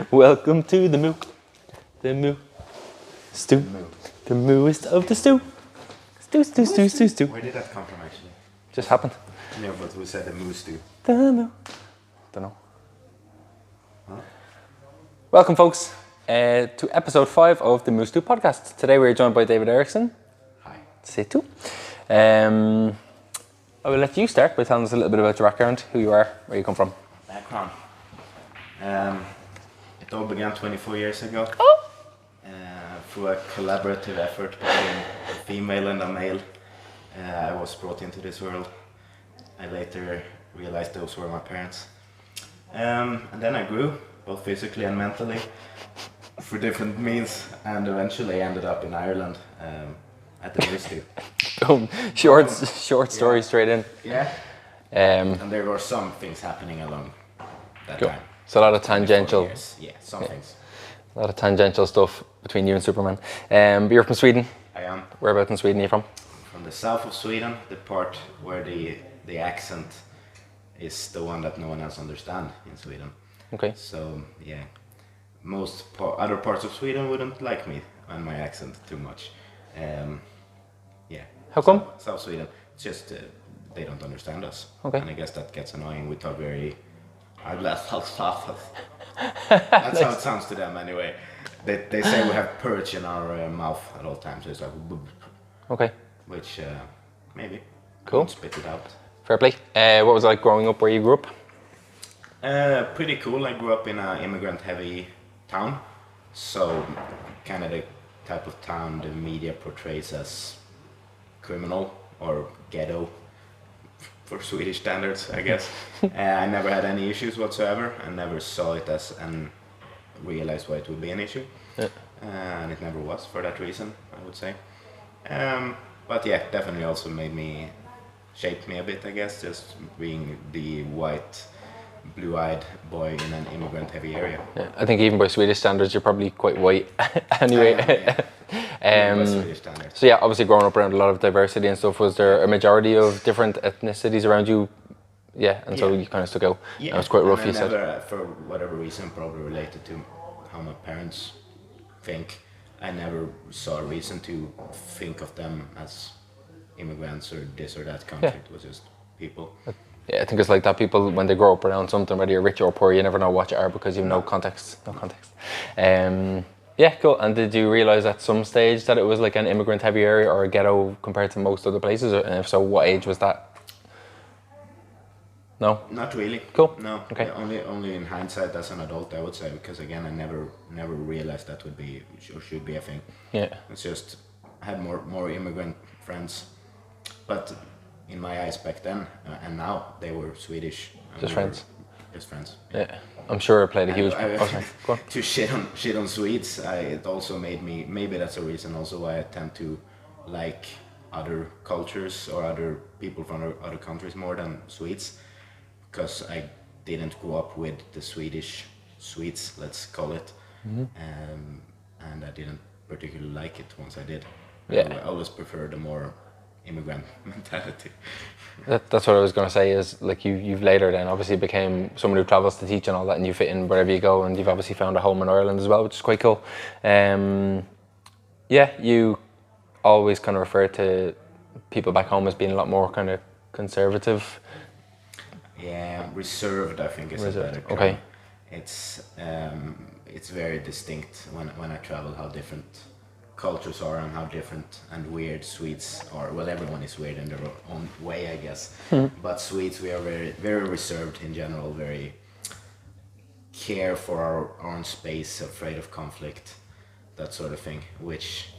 Welcome to the moo. The moo. Stew. The mooest of the stew. Stew. Where did that come from actually? Just happened. Yeah, but who said the moose stew? The moo. Don't know. Huh? Welcome, folks, to episode 5 of the Moose Stew podcast. Today we're joined by David Eriksson. Hi. Say two. I will let you start by telling us a little bit about your background, who you are, where you come from. Background. It all began 24 years ago. Through a collaborative effort between a female and a male. I was brought into this world. I later realized those were my parents. And then I grew, both physically and mentally, through different means, and eventually ended up in Ireland at the Moose Stew. Boom. Short story straight in. Yeah. And there were some things happening along that time. So a lot of tangential. Yeah, some things. A lot of tangential stuff between you and Superman. But you're from Sweden. I am. Whereabouts in Sweden are you from? From the south of Sweden, the part where the accent is the one that no one else understands in Sweden. Okay. So yeah, other parts of Sweden wouldn't like me and my accent too much. Yeah. How come? South Sweden, it's just they don't understand us. Okay. And I guess that gets annoying. We talk very. That's how it sounds to them anyway. They say we have perch in our mouth at all times. So it's like. Okay. Which maybe. Cool. Spit it out. Fair play. What was it like growing up where you grew up? Pretty cool. I grew up in an immigrant-heavy town, so kind of the type of town the media portrays as criminal or ghetto for Swedish standards, I guess. I never had any issues whatsoever. I never saw it as and realized why it would be an issue, and it never was for that reason, I would say. But yeah, definitely also shaped me a bit, I guess, just being the white, blue-eyed boy in an immigrant-heavy area. Yeah, I think even by Swedish standards, you're probably quite white anyway. By Swedish standards. So yeah, obviously growing up around a lot of diversity and stuff, was there a majority of different ethnicities around you? Yeah, and so you kind of stuck out. Yeah, it was quite rough, and you said. never, for whatever reason, probably related to how my parents think, I never saw a reason to think of them as immigrants or this or that country. It was just people. Yeah, I think it's like that. People, when they grow up around something, whether you're rich or poor, you never know what you are because you have no context. Yeah, cool. And did you realise at some stage that it was like an immigrant-heavy area or a ghetto compared to most other places? And if so, what age was that? No? Not really. Cool. No. Okay. Only in hindsight as an adult, I would say, because again, I never realized that would be or should be a thing. Yeah. It's just I had more immigrant friends, but in my eyes back then and now they were Swedish. Just friends. Just friends. Yeah. I'm sure it played a huge. Go on. To shit on Swedes, it also made me. Maybe that's a reason also why I tend to like other cultures or other people from other countries more than Swedes, because I didn't grow up with the Swedish Swedes, let's call it, and I didn't particularly like it once I did. Yeah. I always prefer the more immigrant mentality. That's what I was going to say is like you've later then obviously became someone who travels to teach and all that, and you fit in wherever you go, and you've obviously found a home in Ireland as well, which is quite cool. Yeah, you always kind of refer to people back home as being a lot more kind of conservative. Yeah, reserved I think is a better term. Okay. It's very distinct when I travel how different cultures are and how different and weird Swedes are. Well, everyone is weird in their own way, I guess. But Swedes, we are very, very reserved in general, very care for our own space, afraid of conflict, that sort of thing. Which,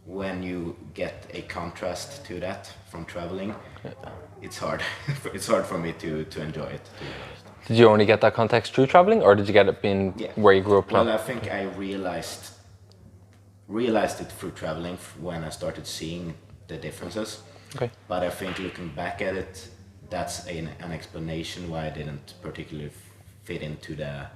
when you get a contrast to that from traveling, it's hard. It's hard for me to enjoy it, to be honest. Did you only get that context through traveling, or did you get it being where you grew up? Well, I think I realized it through traveling when I started seeing the differences. Okay. But I think looking back at it, that's an explanation why I didn't particularly fit into the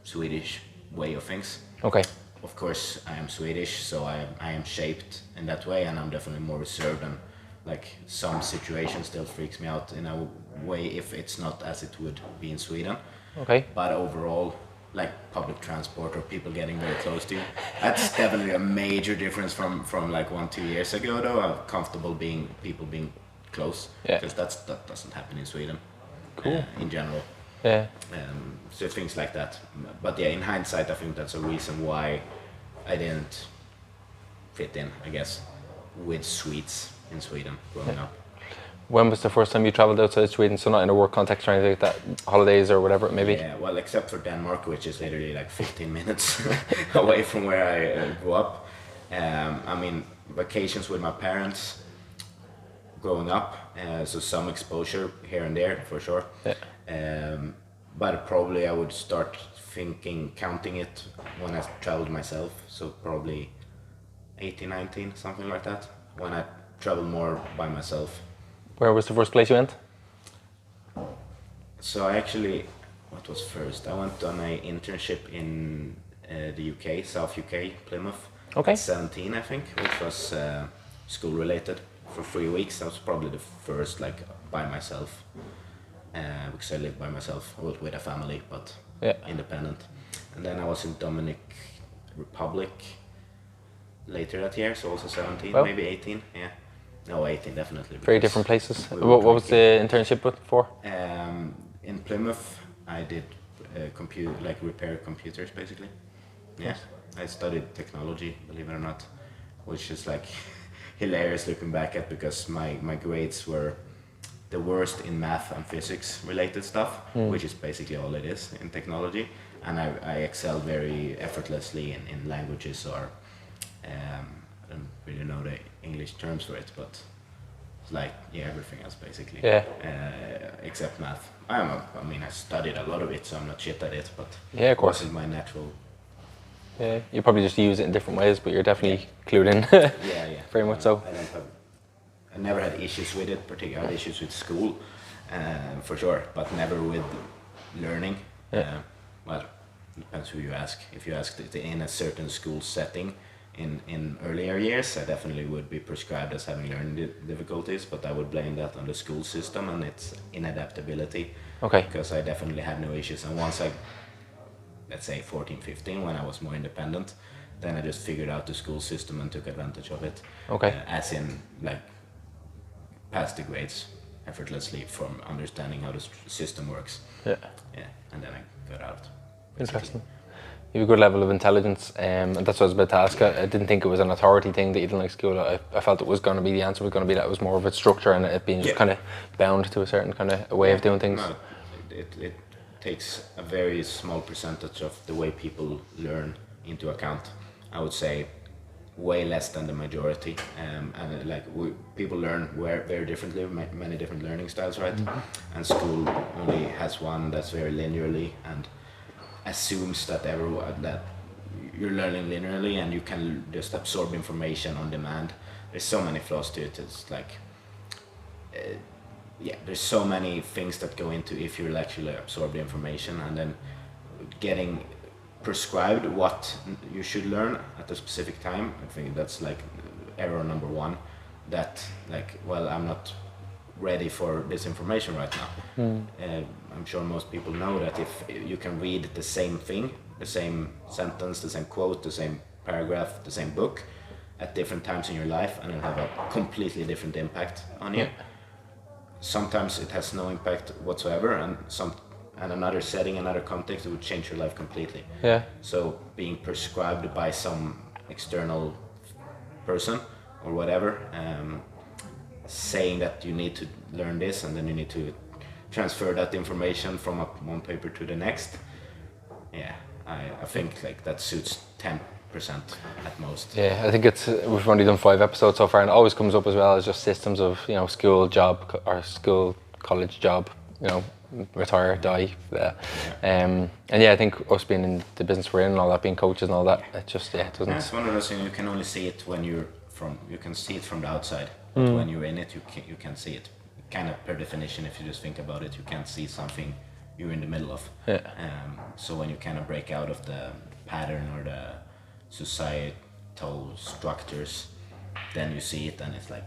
Swedish way of things. Okay. Of course, I am Swedish, so I am shaped in that way, and I'm definitely more reserved, and like some situation still freaks me out in a way if it's not as it would be in Sweden. Okay. But overall, like public transport or people getting very close to you. That's definitely a major difference from like 1-2 years ago. Though I'm comfortable people being close, because that doesn't happen in Sweden. Cool. In general. Yeah. So things like that. But yeah, in hindsight, I think that's a reason why I didn't fit in, I guess, with Swedes in Sweden growing up. When was the first time you travelled outside Sweden? So not in a work context or anything like that, holidays or whatever it may be? Yeah, well, except for Denmark, which is literally like 15 minutes away from where I grew up. I mean, vacations with my parents growing up, so some exposure here and there for sure. Yeah. But probably I would start counting it when I traveled myself. So probably 18, 19, something like that, when I traveled more by myself. Where was the first place you went? So I actually, what was first? I went on an internship in the UK, South UK, Plymouth. Okay. At 17, I think, which was school related for 3 weeks. That was probably the first, like, by myself, because I lived by myself, well, with a family, but independent. And then I was in Dominic Republic later that year, so also 17, maybe 18, yeah. No, 18 definitely. Very different places. What was the internship for? In Plymouth, I did repair computers basically. Yeah, I studied technology, believe it or not, which is like hilarious looking back at, because my grades were the worst in math and physics related stuff, which is basically all it is in technology. And I excelled very effortlessly in languages, or I don't really know the English terms for it, but it's like, everything else basically. Yeah. Except math. I mean, I studied a lot of it, so I'm not shit at it, but of course, it's my natural. Yeah, you probably just use it in different ways, but you're definitely clued in. Yeah. Very much so. I never had issues with it, particularly I had issues with school, for sure, but never with learning. Well, it depends who you ask. If you ask in a certain school setting, in earlier years, I definitely would be prescribed as having learning difficulties, but I would blame that on the school system and its inadaptability. Okay. Because I definitely had no issues, and once I, let's say 14, 15, when I was more independent, then I just figured out the school system and took advantage of it. Okay. As in, like, passed the grades effortlessly from understanding how the system works. Yeah, and then I got out. Basically. Interesting. You have a good level of intelligence, and that's what I was about to ask. I didn't think it was an authority thing that you didn't like school. I felt it was going to be, the answer was going to be that it was more of a structure, and it being just kind of bound to a certain kind of way of doing things. No, it takes a very small percentage of the way people learn into account. I would say way less than the majority, and people learn very differently, many different learning styles, right? Mm-hmm. And school only has one that's very linearly and assumes that that you're learning linearly and you can just absorb information on demand. There's so many flaws to it. It's like, there's so many things that go into if you'll actually absorb the information, and then getting prescribed what you should learn at a specific time. I think that's like error number one. That like, well, I'm not ready for this information right now. I'm sure most people know that if you can read the same thing, the same sentence, the same quote, the same paragraph, the same book at different times in your life, and it'll have a completely different impact on you. Sometimes it has no impact whatsoever, and another setting, another context, it would change your life completely. Yeah. So being prescribed by some external person or whatever, saying that you need to learn this and then you need to transfer that information from one paper to the next. Yeah, I think like that suits 10% at most. Yeah, I think we've only done 5 episodes so far, and it always comes up as well as just systems of, school, job, or school, college, job, retire, die. And I think us being in the business we're in and all that, being coaches and all that, it just, it doesn't. It's one of those things you can only see it when you can see it from the outside, but when you're in it, you can see it. Kind of per definition, if you just think about it, you can't see something you're in the middle of. Yeah. So when you kind of break out of the pattern or the societal structures, then you see it, and it's like,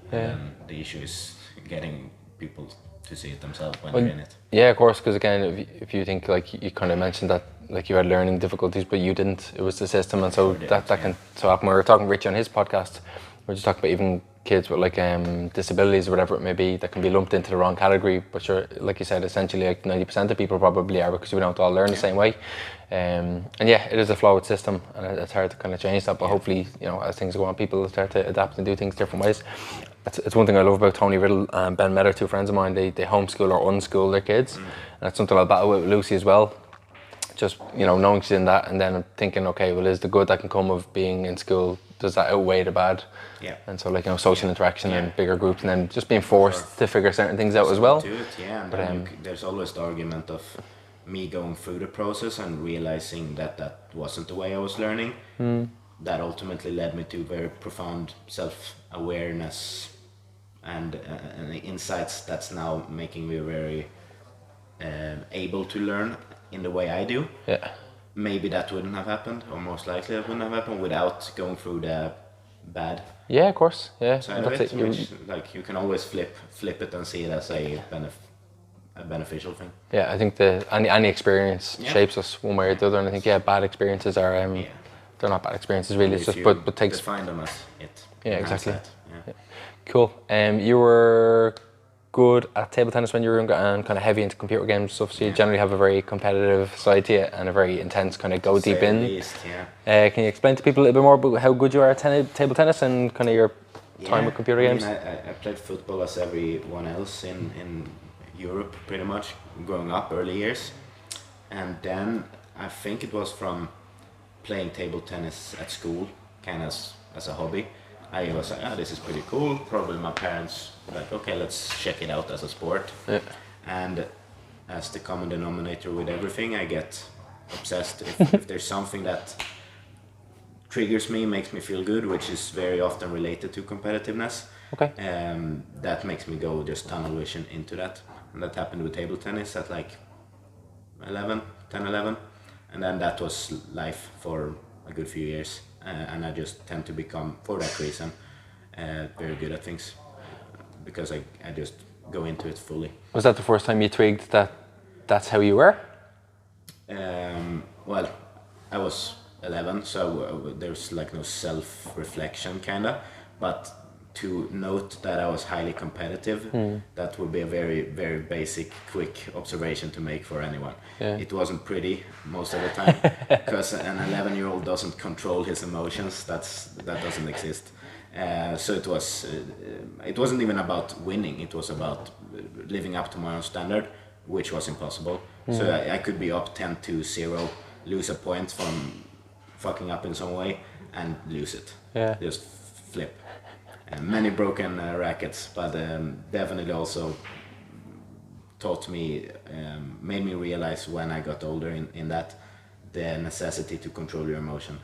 the issue is getting people to see it themselves when they're in it. Yeah, of course, because again, if you think, like you kind of mentioned that, like you had learning difficulties, but you didn't. It was the system, and so that can so happen. We were talking to Rich on his podcast. We were just talking about even kids with like disabilities or whatever it may be that can be lumped into the wrong category. But sure, like you said, essentially like 90% of people probably are, because we don't all learn the same way. And yeah, it is a flawed system, and it's hard to kind of change that. But hopefully, as things go on, people start to adapt and do things different ways. It's one thing I love about Tony Riddle and Ben Meadow, two friends of mine. They homeschool or unschool their kids, and that's something I'll battle with Lucy as well. Just knowing she's in that, and then thinking, okay, well, is the good that can come of being in school, does that outweigh the bad? Yeah. And so social interaction and bigger groups, and then just being forced to figure certain things out as well. Do it, yeah. And then there's always the argument of me going through the process and realizing that wasn't the way I was learning. That ultimately led me to very profound self-awareness and insights that's now making me very able to learn in the way I do. Yeah. Maybe that wouldn't have happened, or most likely it wouldn't have happened without going through the bad. Yeah, of course. Yeah. Side of it, which, like, you can always flip it and see it as a beneficial thing. Yeah, I think any experience shapes us one way or the other, and I think bad experiences are they're not bad experiences really. It's just but takes define them as it. Yeah, exactly. Yeah. Cool. You were good at table tennis when you were younger and kind of heavy into computer games and stuff, so you generally have a very competitive side to it and a very intense kind of go deep in. Least, yeah. Can you explain to people a little bit more about how good you are at table tennis and kind of your time with computer games? I played football as everyone else in Europe pretty much growing up, early years, and then I think it was from playing table tennis at school, kind of as a hobby. I was like, this is pretty cool. Probably my parents were like, okay, let's check it out as a sport. Yeah. And as the common denominator with everything, I get obsessed. If there's something that triggers me, makes me feel good, which is very often related to competitiveness, okay. That makes me go just tunnel vision into that. And that happened with table tennis at like 10, 11. And then that was life for a good few years. And I just tend to become, for that reason, very good at things, because I just go into it fully. Was that the first time you twigged that that's how you were? Well, I was 11, so there's like no self-reflection kinda, but to note that I was highly competitive, that would be a very, very basic, quick observation to make for anyone. Yeah. It wasn't pretty most of the time, because an 11-year-old doesn't control his emotions. That doesn't exist. So it wasn't even about winning. It was about living up to my own standard, which was impossible. So I could be up 10-0, lose a point from fucking up in some way, and lose it. Yeah. Just flip. Many broken rackets, but definitely also taught me, made me realize when I got older in that, the necessity to control your emotion.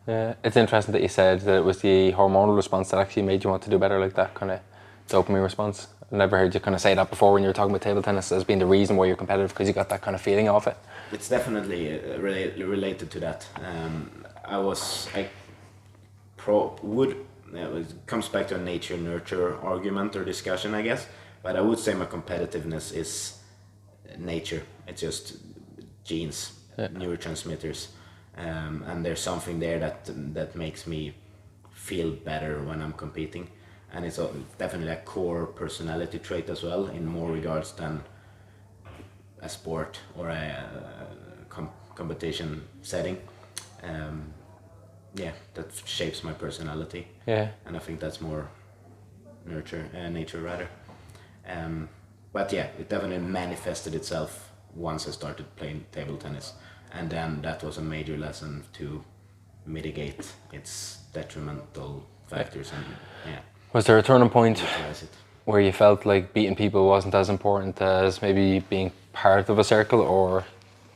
Yeah, it's interesting that you said that it was the hormonal response that actually made you want to do better, like that kind of dopamine response. I've never heard you kind of say that before when you were talking about table tennis as being the reason why you're competitive, because you got that kind of feeling off it. It's definitely related to that. It comes back to a nature-nurture argument or discussion, I guess. But I would say my competitiveness is nature. It's just genes, neurotransmitters, and there's something there that makes me feel better when I'm competing. And it's definitely a core personality trait as well, in more regards than a sport or a competition setting. That shapes my personality. Yeah. And I think that's more nature rather. But yeah, it definitely manifested itself once I started playing table tennis. And then that was a major lesson to mitigate its detrimental factors. And was there a turning point where you felt like beating people wasn't as important as maybe being part of a circle, or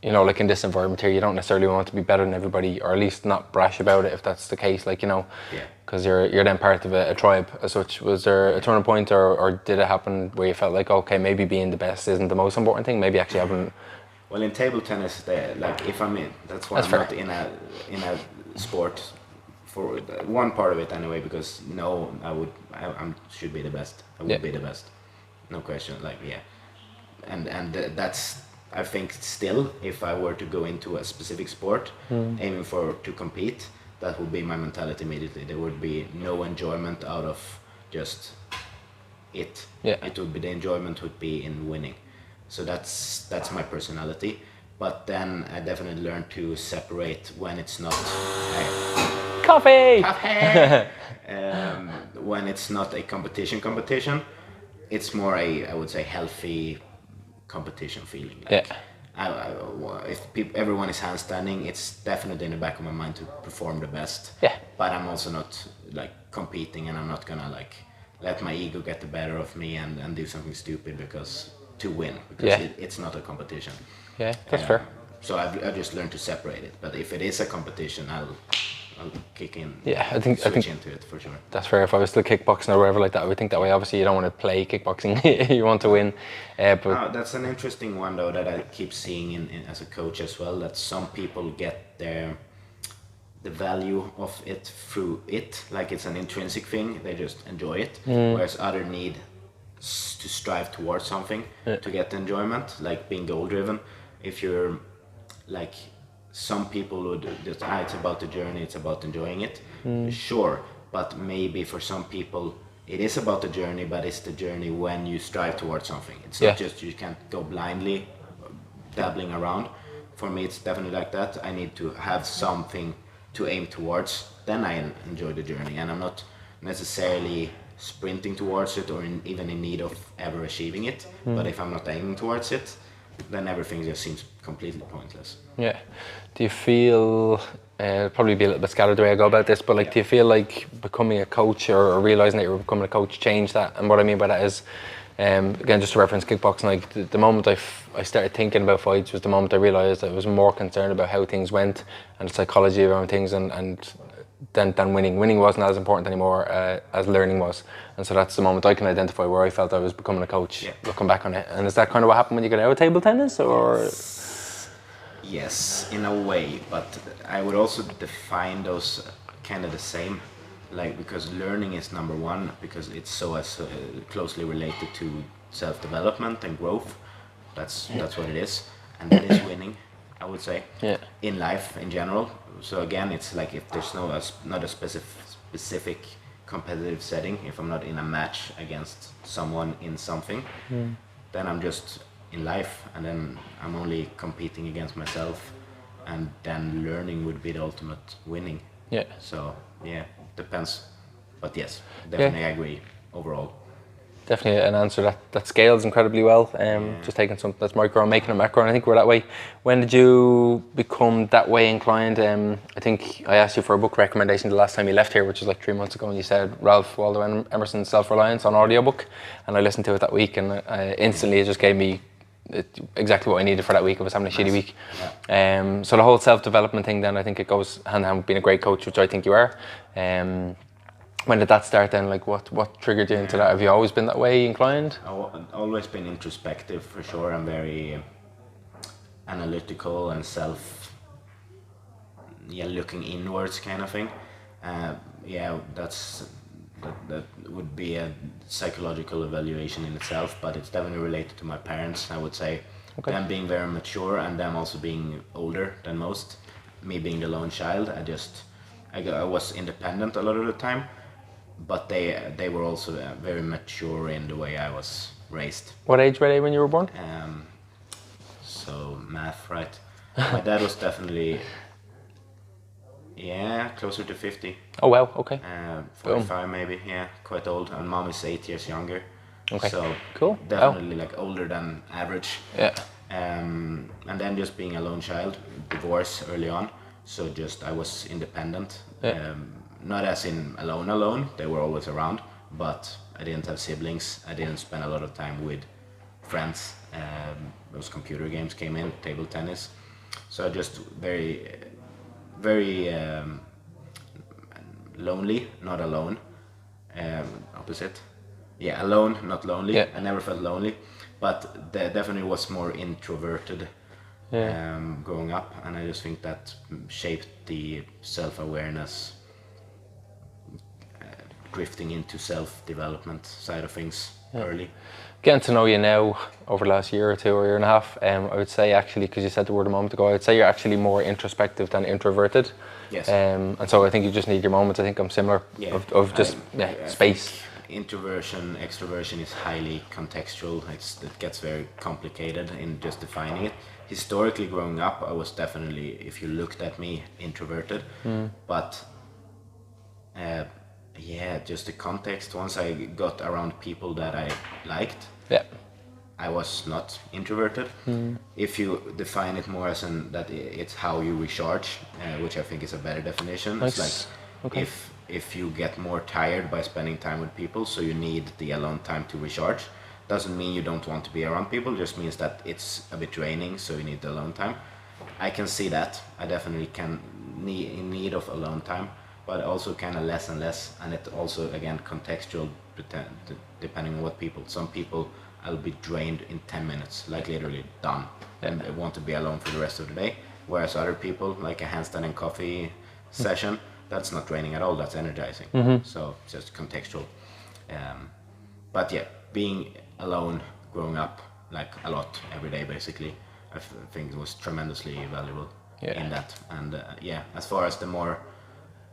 like in this environment here, you don't necessarily want to be better than everybody, or at least not brash about it if that's the case, because you're then part of a tribe as such. Was there a turning point, or did it happen where you felt like, okay, maybe being the best isn't the most important thing, maybe actually having... Well, in table tennis, if I'm in, that's why I'm not in a sport, for one part of it anyway, because I should be the best. I would be the best, no question. that's, I think still, if I were to go into a specific sport, aiming to compete, that would be my mentality immediately. There would be no enjoyment out of just it. Yeah. It would be, the enjoyment would be in winning. So that's my personality. But then I definitely learned to separate when it's not Coffee! when it's not a competition. It's more I would say healthy competition feeling. Like, if everyone is handstanding, it's definitely in the back of my mind to perform the best. Yeah. But I'm also not like competing, and I'm not gonna like let my ego get the better of me and do something stupid to win, because it's not a competition. Yeah, that's fair. So I've just learned to separate it. But if it is a competition, I'll kick in. Yeah, I think into it for sure. That's fair. If I was still kickboxing or whatever like that, I would think that way. Obviously, you don't want to play kickboxing; you want to win. But that's an interesting one though that I keep seeing in as a coach as well. That some people get the value of it through it, like it's an intrinsic thing. They just enjoy it, whereas others need to strive towards something to get the enjoyment, like being goal driven. If you're like, some people would just, it's about the journey, it's about enjoying it. Sure, but maybe for some people it is about the journey, but it's the journey when you strive towards something. It's not just, you can't go blindly dabbling around. For me, it's definitely like that. I need to have something to aim towards, then I enjoy the journey, and I'm not necessarily sprinting towards it or even in need of ever achieving it. But if I'm not aiming towards it, then everything just seems completely pointless. Yeah. Do you feel, probably be a little bit scattered the way I go about this, but like, do you feel like becoming a coach or realizing that you're becoming a coach changed that? And what I mean by that is, again, just to reference kickboxing, like the moment I started thinking about fights was the moment I realized I was more concerned about how things went and the psychology around things, and than winning. Winning wasn't as important anymore as learning was. And so that's the moment I can identify where I felt I was becoming a coach, looking back on it. And is that kind of what happened when you got out of table tennis, or? Yes, in a way, but I would also define those kind of the same, like, because learning is number one, because it's so closely related to self-development and growth. That's what it is, and that is winning, I would say, in life in general. So again, it's like, if there's not a specific competitive setting, if I'm not in a match against someone in something, then I'm just in life, and then I'm only competing against myself, and then learning would be the ultimate winning. So depends, but yes, definitely I agree overall. Definitely an answer that scales incredibly well. Just taking something that's micro and making it macro, and I think we're that way. When did you become that way inclined? I think I asked you for a book recommendation the last time you left here, which was like 3 months ago, and you said Ralph Waldo Emerson's Self-Reliance on audiobook, and I listened to it that week, and instantly it just gave me exactly what I needed for that week. I was having a shitty week. So the whole self-development thing, then I think it goes hand in hand with being a great coach, which I think you are. When did that start then? Like, what triggered you into that? Have you always been that way inclined? I've always been introspective, for sure. I'm very analytical and looking inwards kind of thing. That would be a psychological evaluation in itself, but it's definitely related to my parents, I would say. Them being very mature, and them also being older than most. Me being the lone child, I was independent a lot of the time, but they were also very mature in the way I was raised. What age were they when you were born? So math, right? My dad was definitely closer to 50. Oh wow, okay. 45 maybe, quite old. And mom is 8 years younger. Okay. So cool. Definitely like older than average. Yeah. And then just being a lone child, divorce early on. So I was independent. Not as in alone, they were always around, but I didn't have siblings. I didn't spend a lot of time with friends. Those computer games came in, table tennis. So just very, very lonely, not alone. Opposite. Yeah, alone, not lonely. I never felt lonely, but definitely was more introverted growing up, and I just think that shaped the self-awareness, drifting into self-development side of things early. Getting to know you now over the last year or two or year and a half, I would say actually, because you said the word a moment ago, I would say you're actually more introspective than introverted. Yes. And so I think you just need your moments. I think I'm similar, of just space. Introversion, extroversion is highly contextual. It gets very complicated in just defining it. Historically, growing up, I was definitely, if you looked at me, introverted. But just the context. Once I got around people that I liked, I was not introverted. If you define it more as that it's how you recharge, which I think is a better definition. Nice. It's like if you get more tired by spending time with people, so you need the alone time to recharge. Doesn't mean you don't want to be around people, just means that it's a bit draining, so you need the alone time. I can see that. I definitely can in need of alone time, but also kind of less and less, and it also again contextual depending on what people. Some people I'll be drained in 10 minutes, like literally done, and I want to be alone for the rest of the day. Whereas other people, like a handstand and coffee session, that's not draining at all. That's energizing. So it's just contextual. But yeah, being alone, growing up like a lot every day, basically, I think it was tremendously valuable in that. And as far as the more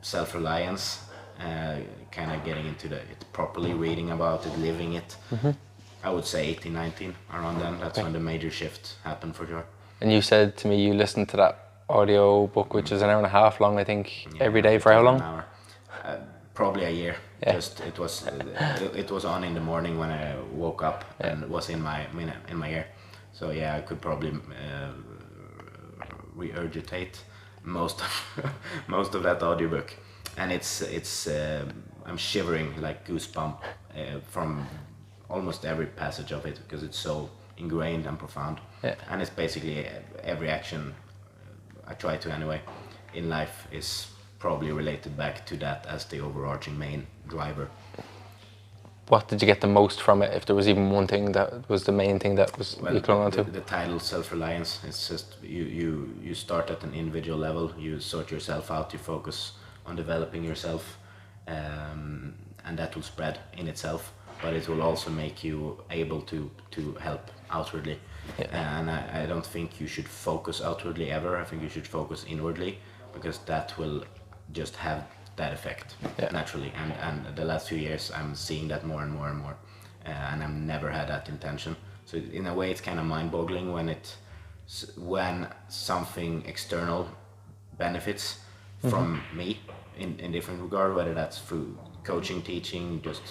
self-reliance, kind of getting into it properly, reading about it, living it, I would say 18, 19, around then. That's when the major shift happened for sure. And you said to me you listened to that audio book, which is an hour and a half long, I think, every day for how long? An hour. Probably a year. Just it was on in the morning when I woke up and was in my ear. So I could probably regurgitate most of that audiobook, and it's I'm shivering like goosebump from almost every passage of it, because it's so ingrained and profound. And it's basically every action I try to anyway in life is probably related back to that as the overarching main driver. What did you get the most from it, if there was even one thing that was the main thing that was you clung on to? The title self-reliance. It's just you start at an individual level, you sort yourself out, you focus on developing yourself, and that will spread in itself, but it will also make you able to help outwardly. And I don't think you should focus outwardly ever. I think you should focus inwardly, because that will just have that effect naturally. And the last few years I'm seeing that more and more and more, and I've never had that intention. So in a way it's kind of mind-boggling when something external benefits from me in different regard, whether that's through coaching, teaching, just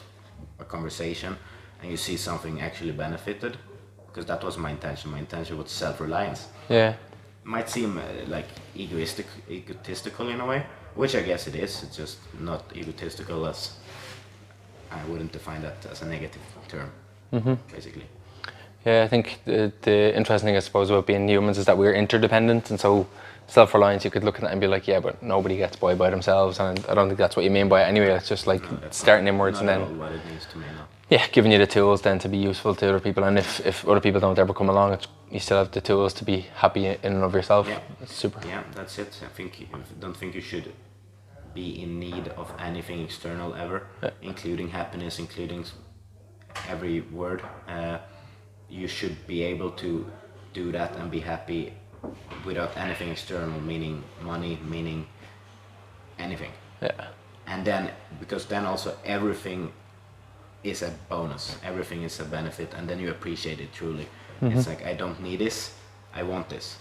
a conversation, and you see something actually benefited, because that was my intention. My intention was self-reliance. Might seem like egotistical in a way, which I guess it is. It's just not egotistical, as I wouldn't define that as a negative term, basically. I think the interesting thing, I suppose, about being humans is that we're interdependent, and so self-reliance, you could look at it and be like, but nobody gets by themselves, and I don't think that's what you mean by it anyway. It's just like starting inwards and then what it means to me now. Giving you the tools then to be useful to other people, and if other people don't ever come along, you still have the tools to be happy in and of yourself. It's super. That's it. I don't think you should be in need of anything external ever, including happiness, including every word. You should be able to do that and be happy without anything external, meaning money, meaning anything. And then, because then also everything is a bonus, everything is a benefit, and then you appreciate it truly. It's like, I don't need this, I want this.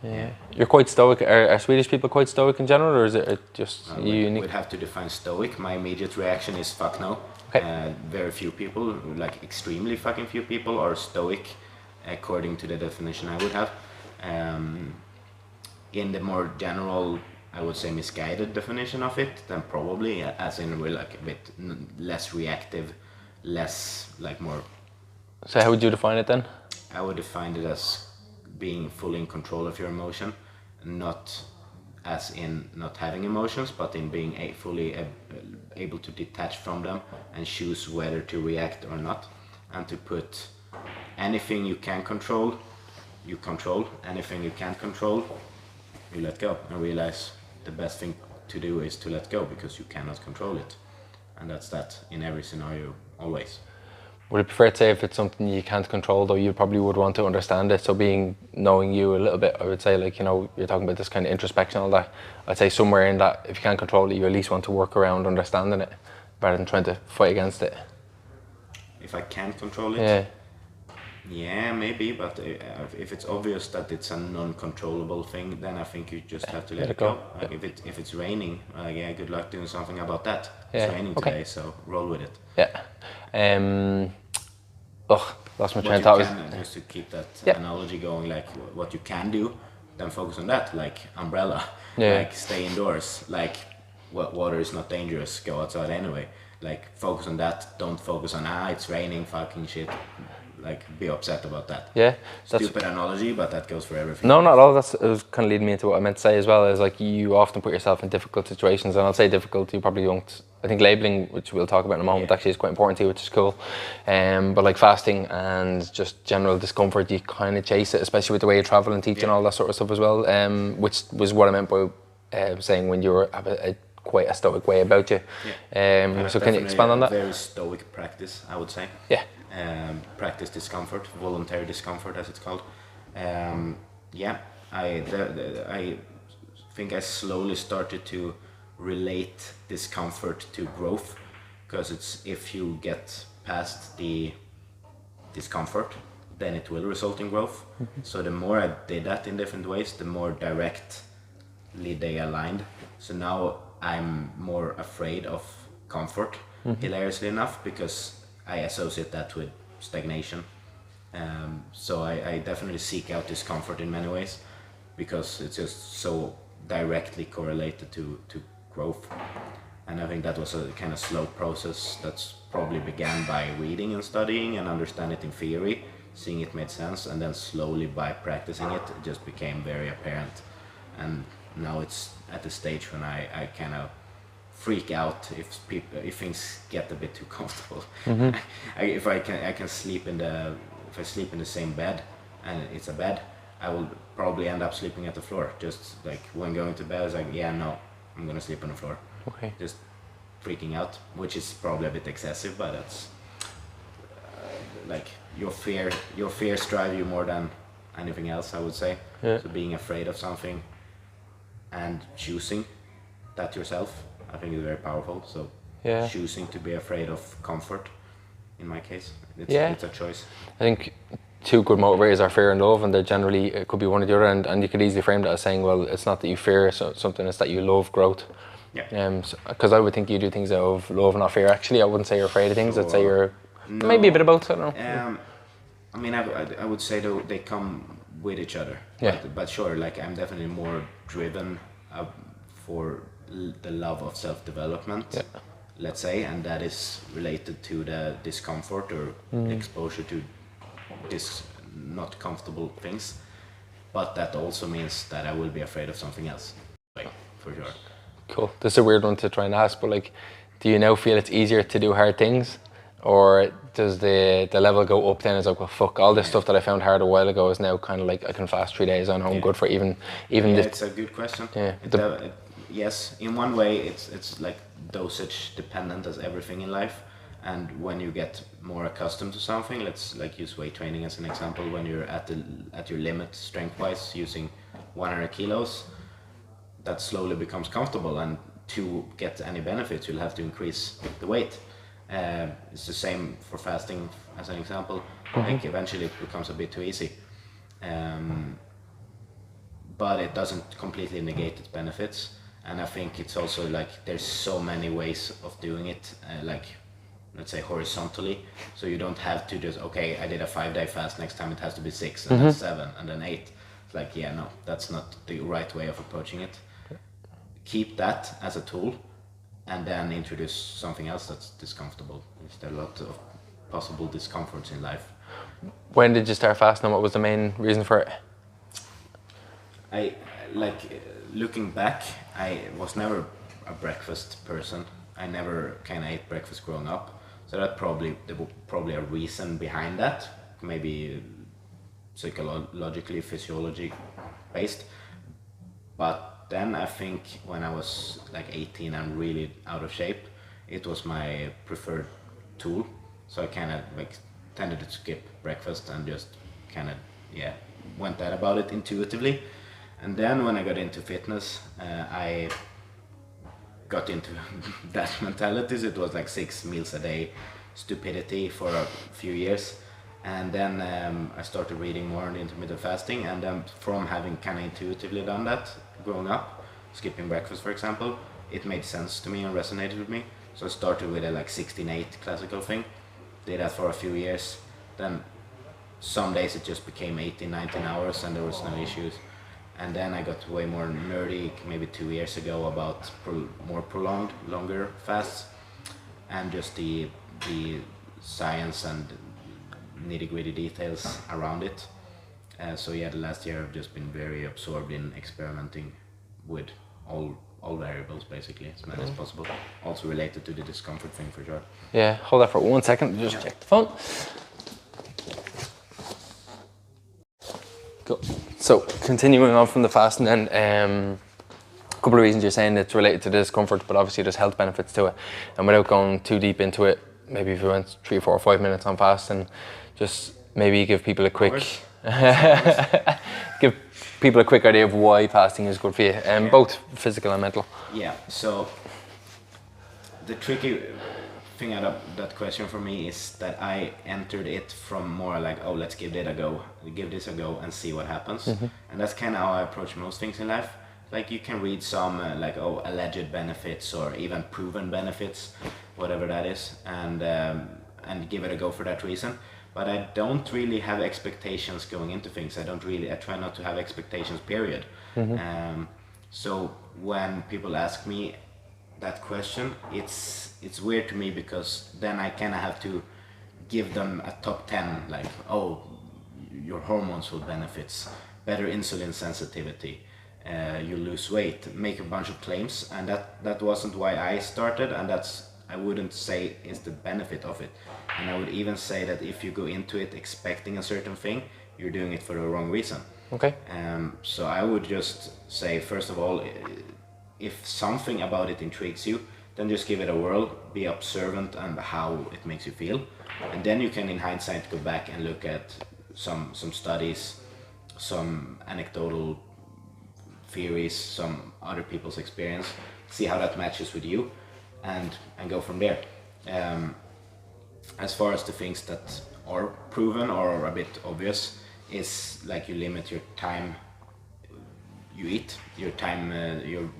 You're quite stoic. Are Swedish people quite stoic in general, or is it just unique? We'd have to define stoic. My immediate reaction is fuck no. Very few people, like extremely fucking few people, are stoic according to the definition I would have. In the more general, I would say misguided definition of it, then probably, as in we're like a bit less reactive, less like more. So how would you define it then? I would define it as being fully in control of your emotion, not as in not having emotions, but in being fully able to detach from them and choose whether to react or not, and to put anything you can control, you control. Anything you can't control, you let go, and realize the best thing to do is to let go, because you cannot control it, and that's that in every scenario, always. Would it be fair to say if it's something you can't control, though, you probably would want to understand it? So knowing you a little bit, I would say, like, you know, you're talking about this kind of introspection and all that. I'd say somewhere in that, if you can't control it, you at least want to work around understanding it rather than trying to fight against it. If I can't control it? Yeah. Yeah, maybe, but if it's obvious that it's a non-controllable thing, then I think you just have to let it go. Like if it's raining, yeah, good luck doing something about that. It's raining today, so roll with it. Yeah. Lost my train of thought. Just to keep that analogy going, like what you can do, then focus on that, like umbrella, like stay indoors, like water is not dangerous, go outside anyway. Like focus on that, don't focus on it's raining, fucking shit. Like be upset about that. Yeah, stupid analogy, but that goes for everything. No, not at all. That's, it was kind of leading me into what I meant to say as well. Is like you often put yourself in difficult situations, and I'll say difficult. You probably don't. I think labeling, which we'll talk about in a moment, actually is quite important to you, which is cool. But like fasting and just general discomfort, you kind of chase it, especially with the way you travel and teach and all that sort of stuff as well. Which was what I meant by saying when you have quite a stoic way about you. So can you expand on that? Very stoic practice, I would say. Yeah. Practice discomfort, voluntary discomfort, as it's called. I think I slowly started to relate discomfort to growth, because it's if you get past the discomfort, then it will result in growth. So the more I did that in different ways, the more directly they aligned. So now I'm more afraid of comfort, hilariously enough, because I associate that with stagnation. So I definitely seek out discomfort in many ways, because it's just so directly correlated to growth. And I think that was a kind of slow process that's probably began by reading and studying and understanding it in theory, seeing it made sense, and then slowly by practicing it, it just became very apparent. And now it's at the stage when I kind of freak out if things get a bit too comfortable. If I can sleep if I sleep in the same bed and it's a bed, I will probably end up sleeping at the floor. Just like when going to bed, it's like, yeah, no, I'm gonna sleep on the floor. Okay. Just freaking out, which is probably a bit excessive, but that's like your fears drive you more than anything else, I would say. So being afraid of something and choosing that yourself, I think is very powerful. So choosing to be afraid of comfort, in my case, it's a choice. I think two good motivators are fear and love, and they're generally, it could be one or the other, and you could easily frame that as saying, well, it's not that you fear something, it's that you love growth. Because I would think you do things out of love, not fear. Actually, I wouldn't say you're afraid of things. I'd say you're maybe a bit of both. I don't know. I mean, I would say though they come with each other. But sure, like I'm definitely more driven for the love of self-development, let's say, and that is related to the discomfort or exposure to not comfortable things. But that also means that I will be afraid of something else, like, for sure. Cool. This is a weird one to try and ask, but like, do you now feel it's easier to do hard things, or does the level go up then? It's like, well, fuck, all this stuff that I found hard a while ago is now kind of like I can fast 3 days on home, good for even this. It's a good question. Yes, in one way it's like dosage dependent as everything in life, and when you get more accustomed to something, let's like use weight training as an example. When you're at your limit strength wise, using 100 kilos, that slowly becomes comfortable, and to get any benefits you'll have to increase the weight. It's the same for fasting as an example. Like eventually it becomes a bit too easy, but it doesn't completely negate its benefits. And I think it's also like there's so many ways of doing it, like let's say horizontally, so you don't have to just, okay, I did a 5-day fast, next time it has to be 6 and then 7 and then 8. It's like, yeah, no, that's not the right way of approaching it. Keep that as a tool, and then introduce something else that's discomfortable. There's a lot of possible discomforts in life. When did you start fasting, and what was the main reason for it? Looking back, I was never a breakfast person. I never kind of ate breakfast growing up, so there was probably a reason behind that, maybe psychologically, physiology based. But then I think when I was like 18 and really out of shape, it was my preferred tool. So I kind of like tended to skip breakfast and just kind of went that about it intuitively. And then when I got into fitness, I got into that mentality. So it was like 6 meals a day stupidity for a few years. And then I started reading more on intermittent fasting, and from having kind of intuitively done that growing up, skipping breakfast for example, it made sense to me and resonated with me. So I started with a like 16-8 classical thing, did that for a few years. Then some days it just became 18, 19 hours and there was no issues. And then I got way more nerdy maybe 2 years ago about more prolonged, longer fasts, and just the science and nitty-gritty details around it. So yeah, the last year I've just been very absorbed in experimenting with all variables basically, as many as possible. Also related to the discomfort thing for sure. Yeah, hold that for 1 second, just check the phone. Cool. So continuing on from the fasting then, a couple of reasons you're saying it's related to the discomfort, but obviously there's health benefits to it. And without going too deep into it, maybe if we went 3, 4, 5 minutes on fasting, just maybe give people a quick give people a quick idea of why fasting is good for you, both physical and mental. Yeah, so the tricky thing out of that question for me is that I entered it from more like, oh, let's give this a go and see what happens. And that's kind of how I approach most things in life. Like you can read some like, oh, alleged benefits or even proven benefits, whatever that is, and give it a go for that reason. But I don't really have expectations going into things. I try not to have expectations, period. So when people ask me that question, it's weird to me, because then I kind of have to give them a top 10, like, oh, your hormones will benefits, better insulin sensitivity, you lose weight, make a bunch of claims, and that wasn't why I started, and I wouldn't say is the benefit of it. And I would even say that if you go into it expecting a certain thing, you're doing it for the wrong reason. Okay. So I would just say, first of all, if something about it intrigues you, then just give it a whirl, be observant and how it makes you feel. And then you can, in hindsight, go back and look at some studies, some anecdotal theories, some other people's experience, see how that matches with you, and go from there. As far as the things that are proven or a bit obvious, is like you limit your time you eat, your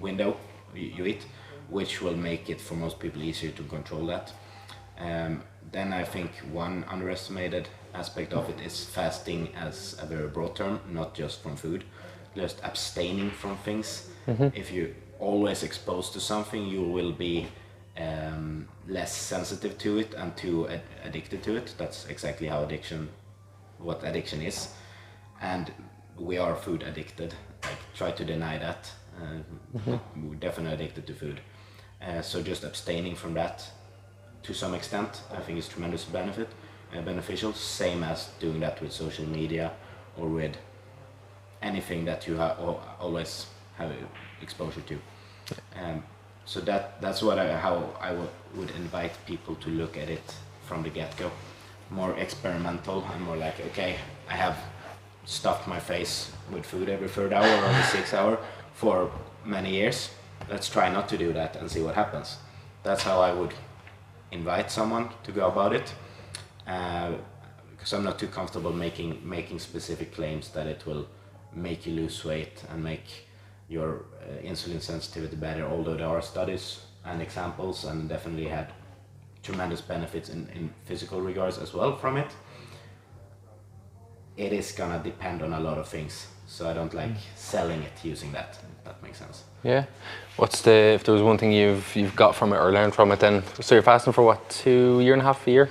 window you eat, which will make it for most people easier to control that. Then I think one underestimated aspect of it is fasting as a very broad term, not just from food, just abstaining from things. If you're always exposed to something, you will be less sensitive to it and too addicted to it. That's exactly what addiction is. And we are food addicted. Like, try to deny that. We're definitely addicted to food. So just abstaining from that to some extent, I think is tremendous beneficial. Same as doing that with social media or with anything that you always have exposure to. So that's how I would invite people to look at it from the get-go. More experimental and more like, okay, I have stuffed my face with food every 3rd hour or every 6th hour for many years. Let's try not to do that and see what happens. That's how I would invite someone to go about it, because I'm not too comfortable making specific claims that it will make you lose weight and make your insulin sensitivity better, although there are studies and examples and definitely had tremendous benefits in physical regards as well from it. It is gonna depend on a lot of things, so I don't like selling it using that, if that makes sense. Yeah. If there was one thing you've got from it or learned from it, then, so you're fasting for what, 2.5 years?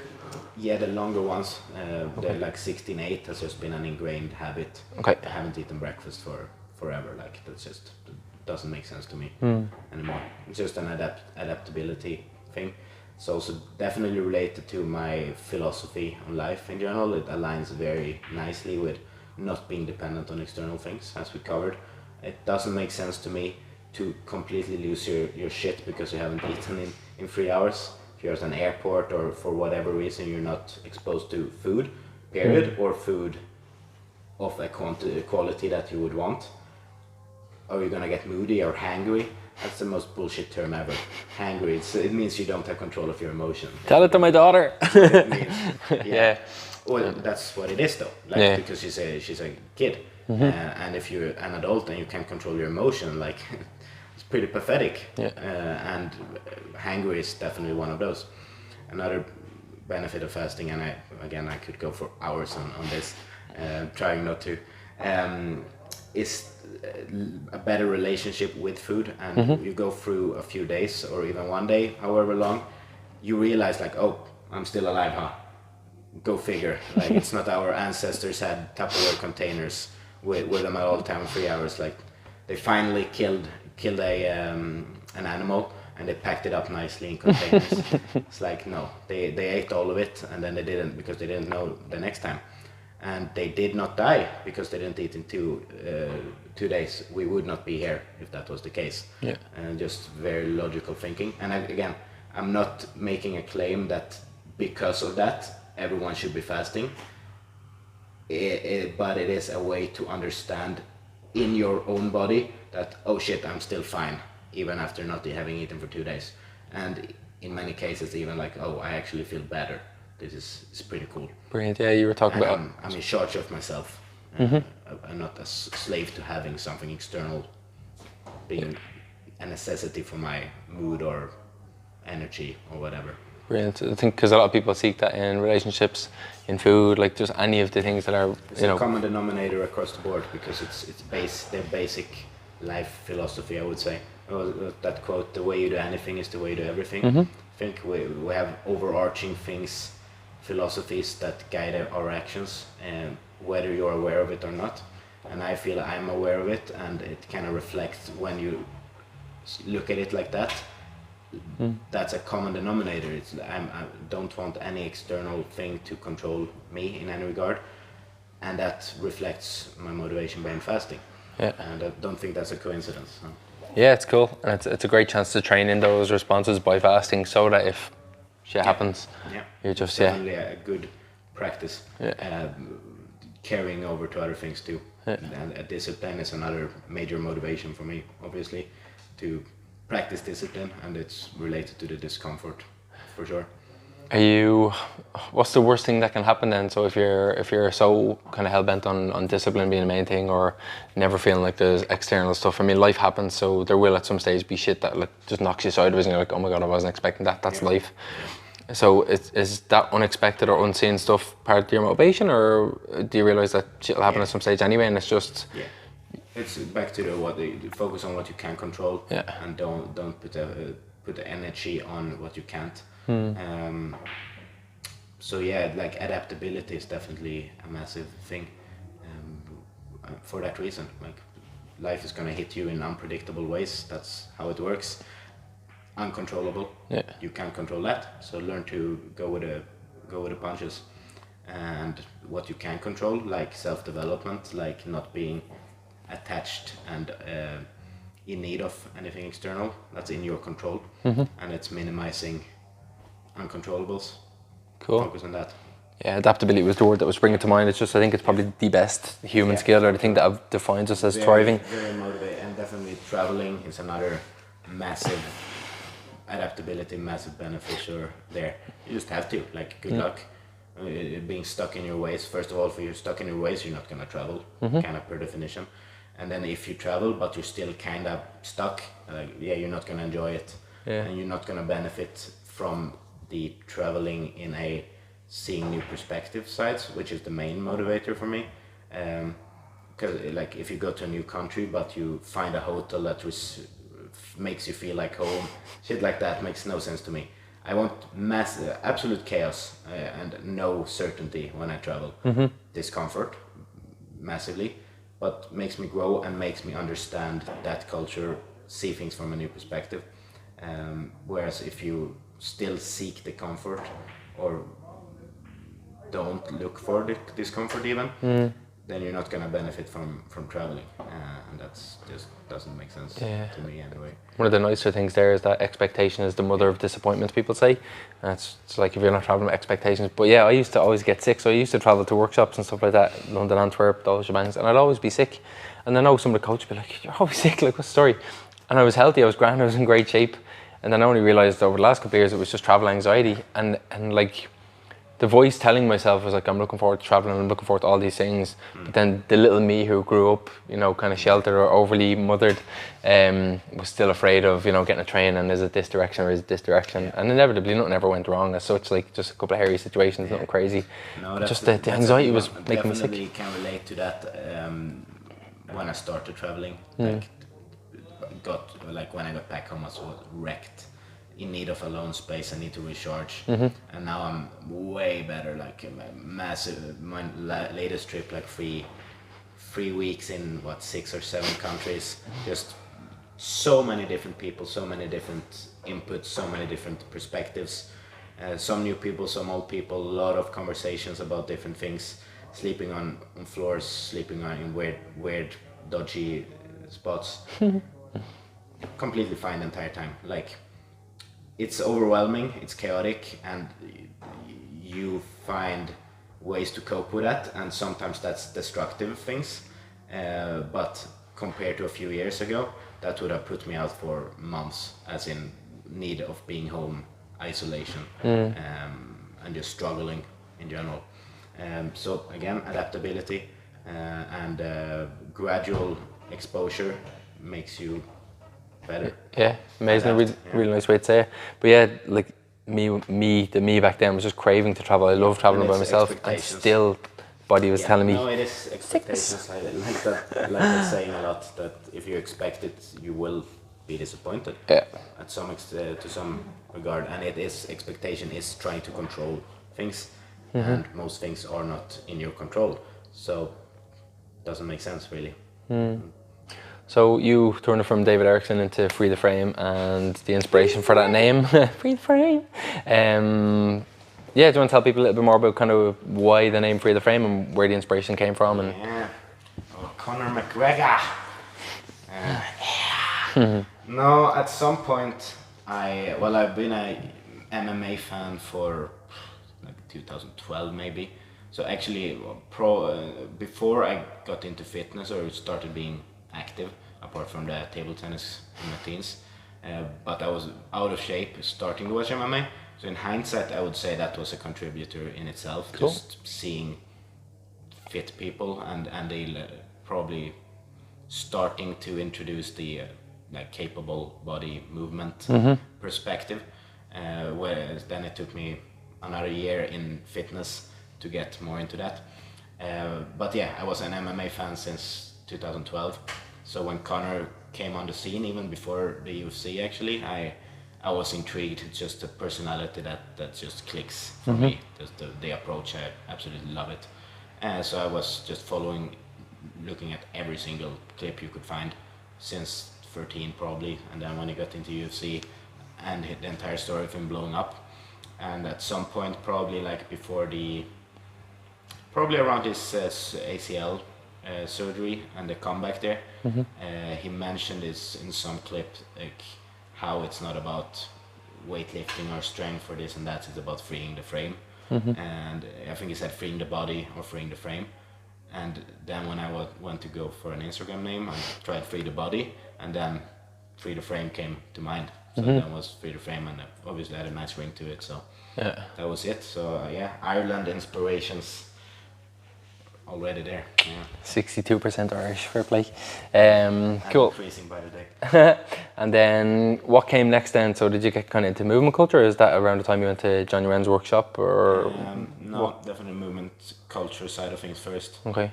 Yeah, the longer ones, they're like 16-8 has just been an ingrained habit. Okay. I haven't eaten breakfast for forever, like that's just doesn't make sense to me anymore. It's just an adaptability thing. It's also definitely related to my philosophy on life in general. It aligns very nicely with not being dependent on external things, as we covered. It doesn't make sense to me to completely lose your shit because you haven't eaten in 3 hours. if you're at an airport or for whatever reason you're not exposed to food, period, or food of a quality that you would want, or you're gonna get moody or hangry. That's the most bullshit term ever. Hangry. It means you don't have control of your emotion. Tell it to my daughter. It means, Yeah. Well, that's what it is though. Like because she's a kid, and if you're an adult and you can't control your emotion, like it's pretty pathetic. Yeah. And hangry is definitely one of those. Another benefit of fasting, and I could go for hours on this, trying not to, is a better relationship with food. And you go through a few days or even one day, however long, you realize like, oh, I'm still alive, huh? Go figure. Like it's not our ancestors had Tupperware containers with them at all time 3 hours. Like they finally killed an animal and they packed it up nicely in containers. It's like no, they ate all of it and then they didn't, because they didn't know the next time. And they did not die because they didn't eat in 2 days. We would not be here if that was the case. Yeah. And just very logical thinking. And again, I'm not making a claim that because of that everyone should be fasting. But it is a way to understand in your own body that, oh shit, I'm still fine even after not having eaten for 2 days. And in many cases even like, oh, I actually feel better. This is pretty cool. Brilliant. Yeah, you were talking And about. I'm in charge of myself. I'm not a slave to having something external being a necessity for my mood or energy or whatever. Brilliant. I think because a lot of people seek that in relationships, in food, like just any of the things that are, It's a common denominator across the board because it's their basic life philosophy, I would say. That quote, the way you do anything is the way you do everything. I think we have overarching things, philosophies that guide our actions, and whether you're aware of it or not. And I feel I'm aware of it, and it kind of reflects when you look at it like that. That's a common denominator. I don't want any external thing to control me in any regard, and that reflects my motivation behind fasting. Yeah. And I don't think that's a coincidence. So. Yeah, it's cool, and it's a great chance to train in those responses by fasting, so that if shit happens, you're just definitely a good practice. Yeah. Carrying over to other things too. Yeah. And a discipline is another major motivation for me, obviously, to practice discipline, and it's related to the discomfort, for sure. What's the worst thing that can happen then? So if you're so kind of hell bent on discipline being the main thing, or never feeling like there's external stuff. I mean, life happens, so there will at some stage be shit that like just knocks you sideways, and you're like, oh my god, I wasn't expecting that. That's life. So is that unexpected or unseen stuff part of your motivation, or do you realize that shit will happen at some stage anyway, and it's just it's back to the focus on what you can control, and don't put the energy on what you can't. So like adaptability is definitely a massive thing, for that reason. Like life is gonna hit you in unpredictable ways. That's how it works. Uncontrollable. You can't control that. So learn to go with the punches. And what you can control, like self-development, like not being attached and in need of anything external, that's in your control. And it's minimizing uncontrollables. Cool. Focus on that. Yeah, adaptability was the word that was springing to mind. It's just, I think it's probably the best human skill, or the thing that defines us as thriving. Very motivated, and definitely traveling is another massive adaptability, massive beneficial there. You just have to, like, good luck. Being stuck in your ways, first of all, if you're stuck in your ways, you're not gonna travel, kind of per definition. And then if you travel, but you're still kind of stuck, you're not gonna enjoy it. And you're not gonna benefit from the traveling in a seeing new perspective sides, which is the main motivator for me. Because like if you go to a new country but you find a hotel that makes you feel like home, shit like that makes no sense to me. I want absolute chaos and no certainty when I travel. Discomfort massively, but makes me grow and makes me understand that culture, see things from a new perspective. Whereas if you still seek the comfort or don't look for the discomfort even, then you're not gonna benefit from traveling, and that's just doesn't make sense to me anyway. One of the nicer things there is that expectation is the mother of disappointment, people say. And it's like if you're not traveling with expectations. But yeah, I used to always get sick, so I used to travel to workshops and stuff like that, London, Antwerp, those shebangs, and I'd always be sick. And I know some of the coaches would be like, "You're always sick, like what's the story?" And I was healthy, I was grand, I was in great shape. And then I only realised over the last couple of years it was just travel anxiety, and like the voice telling myself was like, I'm looking forward to traveling, I'm looking forward to all these things. But then the little me who grew up, you know, kind of sheltered or overly mothered, was still afraid of, you know, getting a train and is it this direction or is it this direction? And inevitably nothing ever went wrong as such, like just a couple of hairy situations, nothing crazy. No, just the anxiety was making me sick. Definitely can relate to that. When I started traveling, like when I got back home, I was wrecked, in need of alone space. I need to recharge, and now I'm way better. Like massive. My latest trip, like 3 weeks in 6 or 7 countries. Just so many different people, so many different inputs, so many different perspectives. Some new people, some old people. A lot of conversations about different things. Sleeping on floors, sleeping in weird, dodgy spots. Completely fine the entire time. Like, it's overwhelming, it's chaotic, and you find ways to cope with that, and sometimes that's destructive things. But compared to a few years ago, that would have put me out for months, as in need of being home, isolation, and just struggling in general. So again, adaptability and gradual exposure makes you better. Yeah, amazing. Really nice way to say it. But yeah, like the me back then was just craving to travel. I love traveling by myself, and still, body was telling me. No, it is expectations. I like that. Like that saying a lot. That if you expect it, you will be disappointed. Yeah. At to some regard, and it is expectation is trying to control things, and most things are not in your control. So, doesn't make sense really. So you turned from David Eriksson into Free the Frame, and the inspiration for that name, Free the Frame. Yeah, do you want to tell people a little bit more about kind of why the name Free the Frame and where the inspiration came from? And Conor McGregor. No, at some point I've been a MMA fan for like 2012 maybe. So actually, before I got into fitness or started being active, apart from the table tennis in my teens, but I was out of shape starting to watch MMA. So in hindsight, I would say that was a contributor in itself. Cool. Just seeing fit people and they probably starting to introduce the like capable body movement perspective. Whereas then it took me another year in fitness to get more into that. But yeah, I was an MMA fan since 2012. So when Conor came on the scene, even before the UFC actually, I was intrigued. It's just the personality that just clicks for me. Just the approach, I absolutely love it. So I was just looking at every single clip you could find since 13 probably, and then when he got into UFC and hit the entire story of him blowing up. And at some point, probably around his ACL surgery and the comeback there, he mentioned this in some clip, like how it's not about weightlifting or strength or this and that, it's about freeing the frame. And I think he said freeing the body or freeing the frame. And then when I went to go for an Instagram name, I tried Free the Body, and then Free the Frame came to mind. So that was Free the Frame, and obviously I had a nice ring to it, so that was it. So Ireland inspirations already there. 62% Irish, fair play. Cool. Increasing by the day. And then what came next then? So did you get kind of into movement culture, or is that around the time you went to Johnny Wren's workshop, or? No, definitely movement culture side of things first. Okay.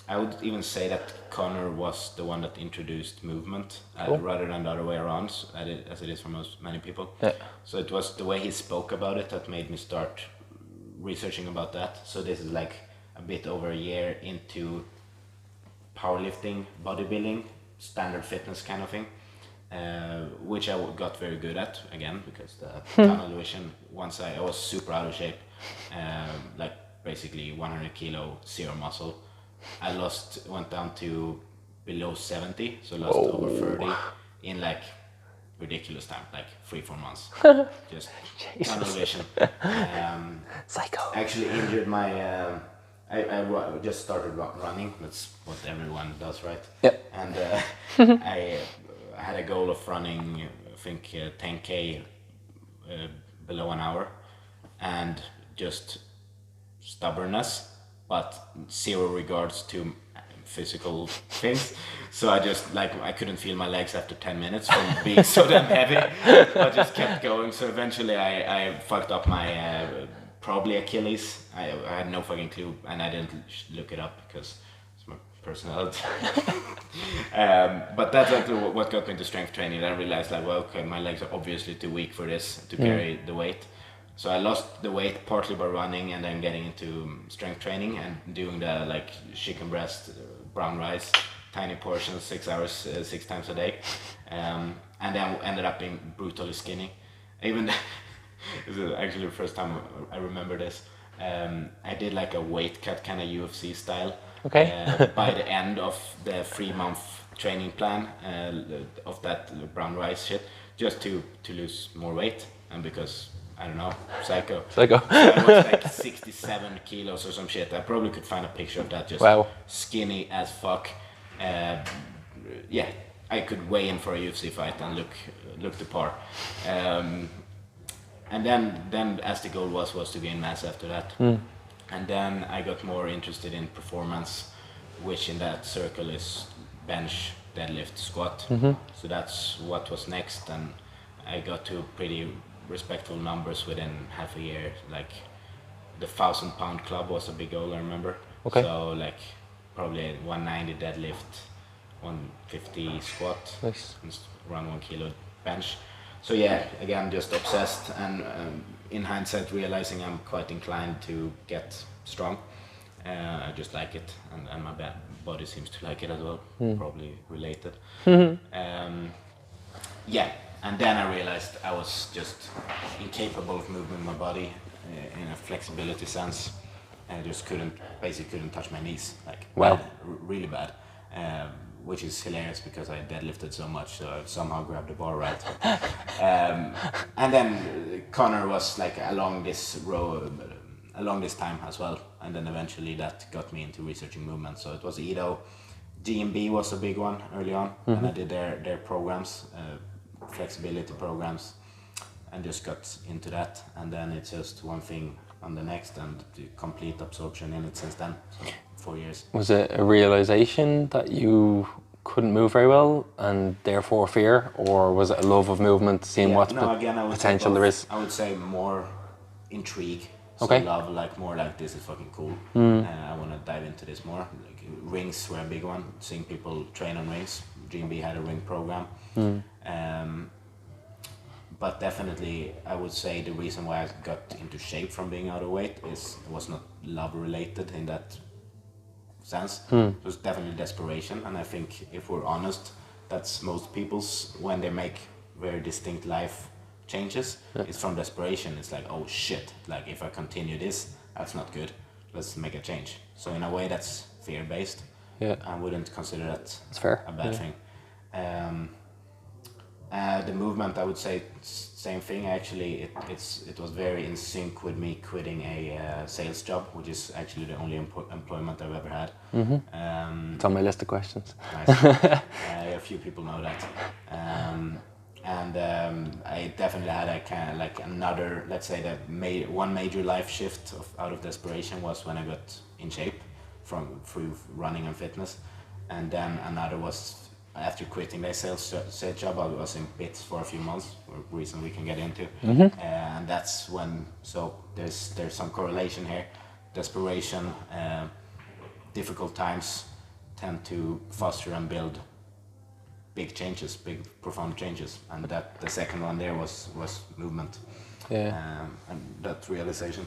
I would even say that Conor was the one that introduced movement rather than the other way around, as it is for many people. Yeah. So it was the way he spoke about it that made me start researching about that. So this is like a bit over a year into powerlifting, bodybuilding, standard fitness kind of thing, which I got very good at, again, because the tunnel vision, once I was super out of shape, like basically 100 kilo, zero muscle. I went down to below 70, so lost over 30 in like ridiculous time, like 3-4 months. Just tunnel vision. Psycho. Actually injured my. I just started running. That's what everyone does, right? Yep. And I had a goal of running, I think 10K below an hour, and just stubbornness, but zero regards to physical things. So I just I couldn't feel my legs after 10 minutes from being so damn heavy. I just kept going. So eventually I fucked up my probably Achilles. I had no fucking clue, and I didn't look it up because it's my personality. But that's like what got me into strength training. I realized my legs are obviously too weak for this to carry the weight. So I lost the weight partly by running and then getting into strength training and doing the chicken breast, brown rice, tiny portions, 6 hours, 6 times a day. And then ended up being brutally skinny. Even this is actually the first time I remember this. I did a weight cut kind of UFC style. Okay. By the end of the 3-month training plan of that brown rice shit, just to lose more weight, and because I don't know, psycho. So I was 67 kilos or some shit. I probably could find a picture of that. Just skinny as fuck. Yeah, I could weigh in for a UFC fight and look the part. And then as the goal was to gain mass after that. And then I got more interested in performance, which in that circle is bench, deadlift, squat. So that's what was next, and I got to pretty respectful numbers within half a year. The 1,000-pound club was a big goal, I remember. Okay. So probably 190 deadlift, 150 squat, nice. And around 1 kilo bench. So yeah, again, just obsessed, and in hindsight realizing I'm quite inclined to get strong. I just like it, and my body seems to like it as well, probably related. Yeah, and then I realized I was just incapable of moving my body in a flexibility sense. I just couldn't touch my knees, really bad. Which is hilarious because I deadlifted so much, so I somehow grabbed the bar right. And then Connor was along this time as well, and then eventually that got me into researching movement. So it was Edo, GMB was a big one early on, and I did their programs, flexibility programs, and just got into that. And then it's just one thing on the next, and complete absorption in it since then. So 4 years. Was it a realization that you couldn't move very well and therefore fear, or was it a love of movement, seeing what potential there is? I would say more intrigue. So Okay. love, more this is fucking cool. I want to dive into this more. Rings were a big one, seeing people train on rings. GMB had a ring program. But definitely, I would say the reason why I got into shape from being out of weight was not love related in that sense. It was definitely desperation, and I think if we're honest, that's most people's when they make very distinct life changes. It's from desperation. It's oh shit, if I continue this, that's not good. Let's make a change. So in a way, that's fear based. Yeah, I wouldn't consider that that's fair. A bad thing. The movement, I would say same thing. Actually, it was very in sync with me quitting a sales job, which is actually the only employment I've ever had. It's on my list of questions. Nice. A few people know that. I definitely had a kind of another, let's say one major life shift out of desperation was when I got in shape through running and fitness, and then another was after quitting the sales job. I was in bits for a few months, a reason we can get into, and that's when. So there's some correlation here. Desperation, difficult times tend to foster and build big changes, big profound changes, and that the second one there was movement. Yeah. And that realization.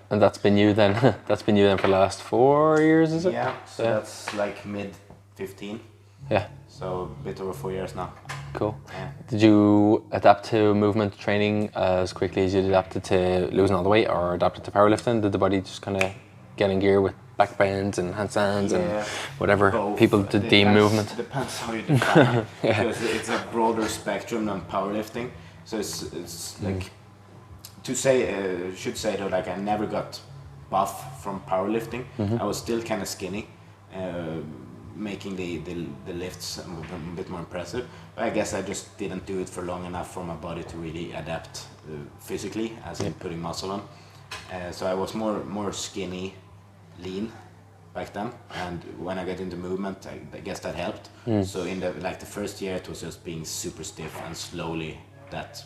And that's been you then. That's been you then for the last 4 years, is it? Yeah. So that's mid 15. Yeah. So a bit over 4 years now. Cool. Yeah. Did you adapt to movement training as quickly as you adapted to losing all the weight, or adapted to powerlifting? Did the body just kind of get in gear with back bends and handstands and whatever Both. people deem movement? Depends how you define it, because it's a broader spectrum than powerlifting. So it's like should say though, like I never got buff from powerlifting. I was still kind of skinny, making the lifts a bit more impressive. But I guess I just didn't do it for long enough for my body to really adapt physically, as in putting muscle on. So I was more skinny, lean back then, and when I got into movement, I guess that helped. So in the first year, it was just being super stiff, and slowly that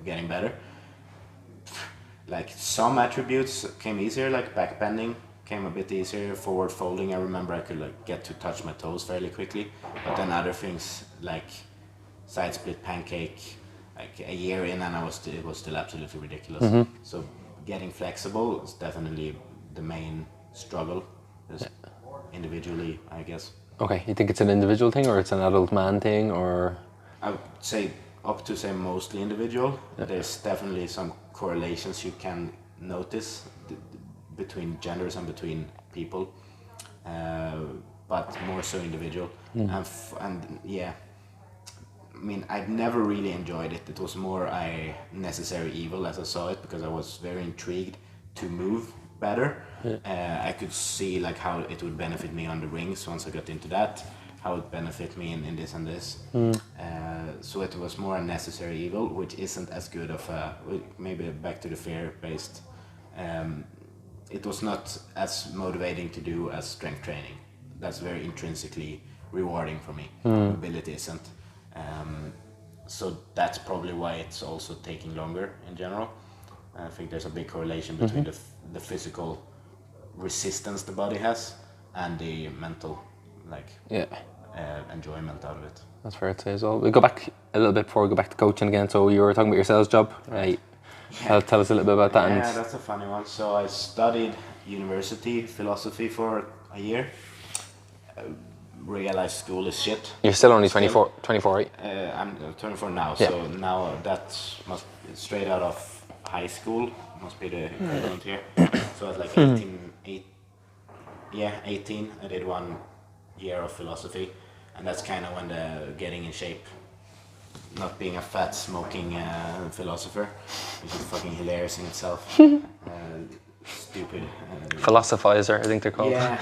getting better. Like some attributes came easier, like back bending came a bit easier. Forward folding, I remember I could like get to touch my toes fairly quickly. But then other things like side split pancake, like a year in, and it was still absolutely ridiculous. So getting flexible is definitely the main struggle, just individually, I guess. Okay, you think it's an individual thing, or it's an adult man thing, or? I would say mostly individual. There's definitely some correlations you can notice between genders and between people, but more so individual. And yeah, I mean, I'd never really enjoyed it. It was more a necessary evil as I saw it, because I was very intrigued to move better. I could see like how it would benefit me on the rings once I got into that, how it would benefit me in this and this. So it was more a necessary evil, which isn't as good of a, maybe back to the fear-based, it was not as motivating to do as strength training. That's very intrinsically rewarding for me. Mobility isn't. So that's probably why it's also taking longer in general. I think there's a big correlation between the physical resistance the body has and the mental, like, enjoyment out of it. That's fair to say as well. We'll go back a little bit before we go back to coaching again. So you were talking about your sales job, right? Tell us a little bit about that. Yeah, that's a funny one. So I studied university philosophy for a year. Realized school is shit. You're still only 24, right? I'm 24 now, so now that must straight out of high school, must be the equivalent here. So I was like 18. I did 1 year of philosophy, and that's kind of when the getting in shape, not being a fat smoking philosopher, which is fucking hilarious in itself. Stupid. Philosophizer, I think they're called. Yeah,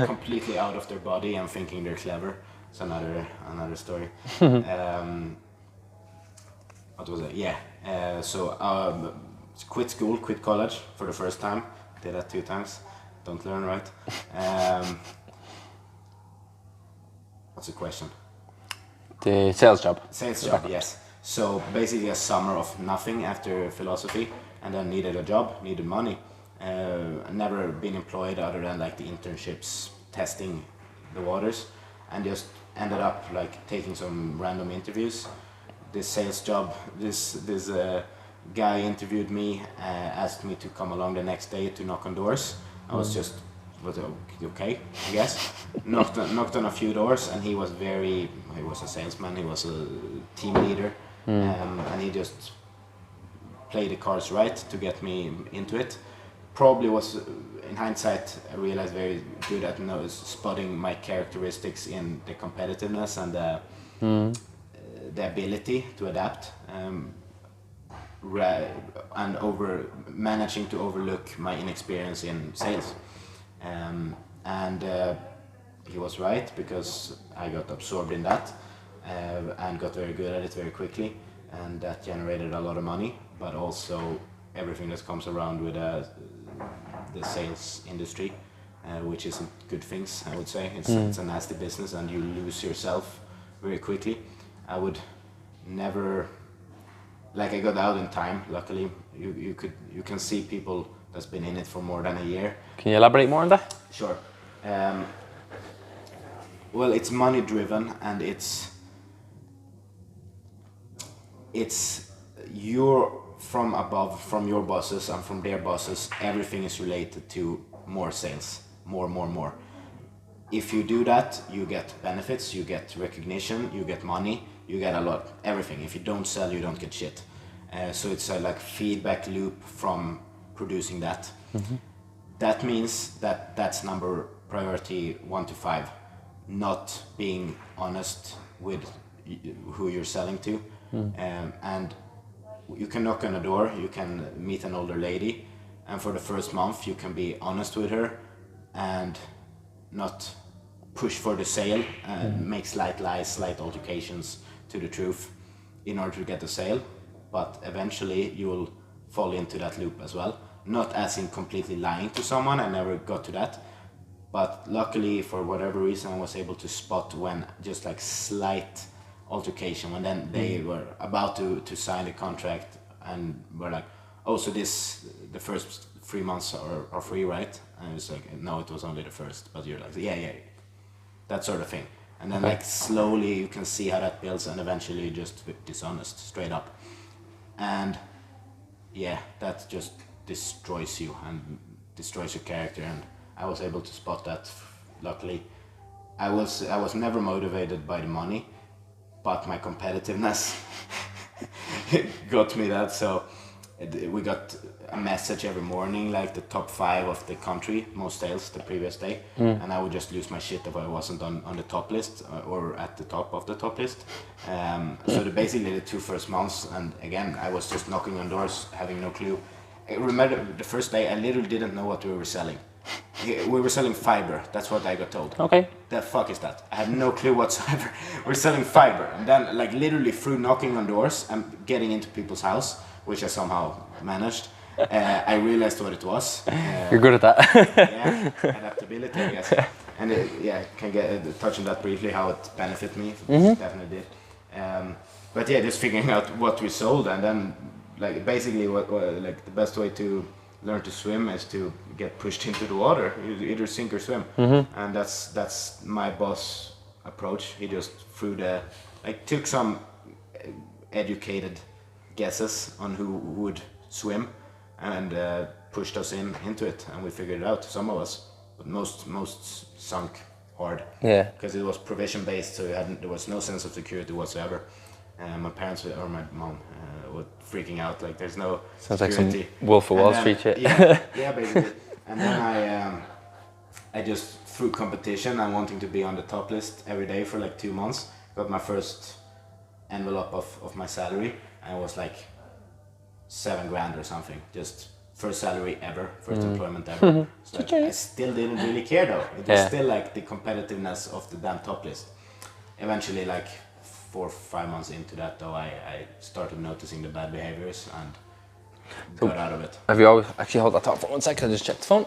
completely out of their body and thinking they're clever. It's another story. What was it? Yeah. Quit school, quit college for the first time. Did that 2 times. Don't learn, right? What's the question? The sales job. Sales job, yes. So basically a summer of nothing after philosophy, and then needed a job, needed money. Never been employed other than like the internships, testing the waters, and just ended up like taking some random interviews. This sales job, this guy interviewed me, asked me to come along the next day to knock on doors. I was just, okay, I guess. knocked on a few doors, and he was a salesman, he was a team leader, and he just played the cards right to get me into it. Probably was, in hindsight, I realized very good at spotting my characteristics in the competitiveness and the ability to adapt, and managing to overlook my inexperience in sales. He was right, because I got absorbed in that and got very good at it very quickly, and that generated a lot of money, but also everything that comes around with the sales industry, which isn't good things, I would say. It's a nasty business, and you lose yourself very quickly. I would never, like, I got out in time, luckily. You can see people that's been in it for more than a year. Can you elaborate more on that? Sure. Well, it's money driven, and it's your, from above, from your bosses and from their bosses, everything is related to more sales, more. if you do that, you get benefits, you get recognition, you get money, you get a lot, everything. If you don't sell, you don't get shit. So it's a like feedback loop from producing that. That means that that's number priority 1 to 5, not being honest with who you're selling to. And you can knock on a door, you can meet an older lady, and for the first month you can be honest with her and not push for the sale and make slight lies, slight altercations to the truth in order to get the sale. But eventually you will fall into that loop as well. Not as in completely lying to someone, I never got to that. But luckily, for whatever reason, I was able to spot when just like slight altercation, when then they were about to sign the contract and were like, oh, so the first 3 months are free, right? And I was like, no, it was only the first. But you're like, yeah, that sort of thing. And then like slowly you can see how that builds, and eventually you're just dishonest, straight up. And yeah, that just destroys you and destroys your character, and I was able to spot that, luckily. I was never motivated by the money, but my competitiveness got me that. So we got a message every morning, like the top 5 of the country, most sales the previous day, and I would just lose my shit if I wasn't on the top list or at the top of the top list. So basically the 2 first months, and again, I was just knocking on doors, having no clue. I remember the first day, I literally didn't know what we were selling. We were selling fiber, that's what I got told. Okay. The fuck is that? I had no clue whatsoever. We're selling fiber, and then like literally through knocking on doors and getting into people's house, which I somehow managed, I realized what it was. You're good at that. Yeah, adaptability, I guess. And can get touch on that briefly, how it benefited me. Definitely did. But yeah, just figuring out what we sold, and then like basically what like the best way to learn to swim is to get pushed into the water. You either sink or swim, and that's my boss approach. He just took some educated guesses on who would swim, and pushed us into it, and we figured it out. Some of us, but most sunk hard. Yeah. Because it was provision based, so there was no sense of security whatsoever. My parents or my mom were freaking out, like there's no Sounds security. like some Wolf of Wall Street shit. Yeah, basically. And then I just through competition and wanting to be on the top list every day for like 2 months, got my first envelope of my salary, and it was like 7 grand or something. Just first salary ever, first employment ever. So I still didn't really care though. It was still like the competitiveness of the damn top list. Eventually, like 4 or 5 months into that though, I started noticing the bad behaviors and got out of it. Have you always, actually hold that thought for 1 second, I just checked the phone.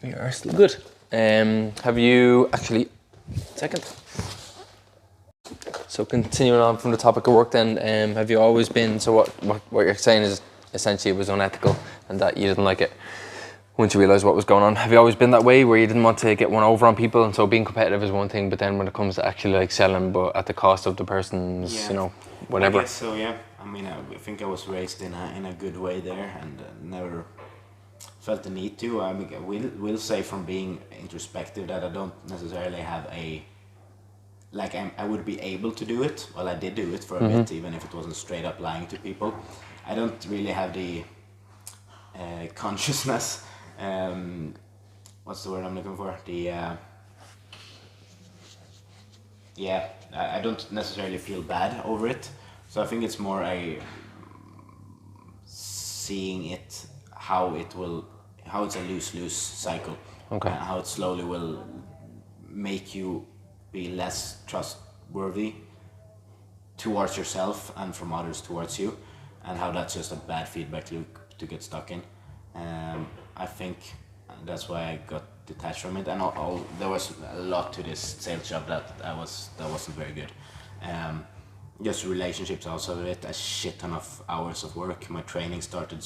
We are still good. Have you actually, second. So continuing on from the topic of work then, have you always been, so what you're saying is essentially it was unethical and that you didn't like it once you realised what was going on. Have you always been that way, where you didn't want to get one over on people, and so being competitive is one thing, but then when it comes to actually like selling but at the cost of the person's, whatever? I guess so, yeah. I mean, I think I was raised in a good way there, and never felt the need to. I mean, will say from being introspective that I don't necessarily have I would be able to do it. Well, I did do it for a bit, even if it wasn't straight up lying to people. I don't really have the consciousness. What's the word I'm looking for? I don't necessarily feel bad over it. So I think it's more seeing it, how it's a lose-lose cycle. Okay. How it slowly will make you be less trustworthy towards yourself and from others towards you, and how that's just a bad feedback loop to get stuck in. I think that's why I got detached from it, and there was a lot to this sales job that wasn't very good. Just relationships also with it, a shit ton of hours of work. My training started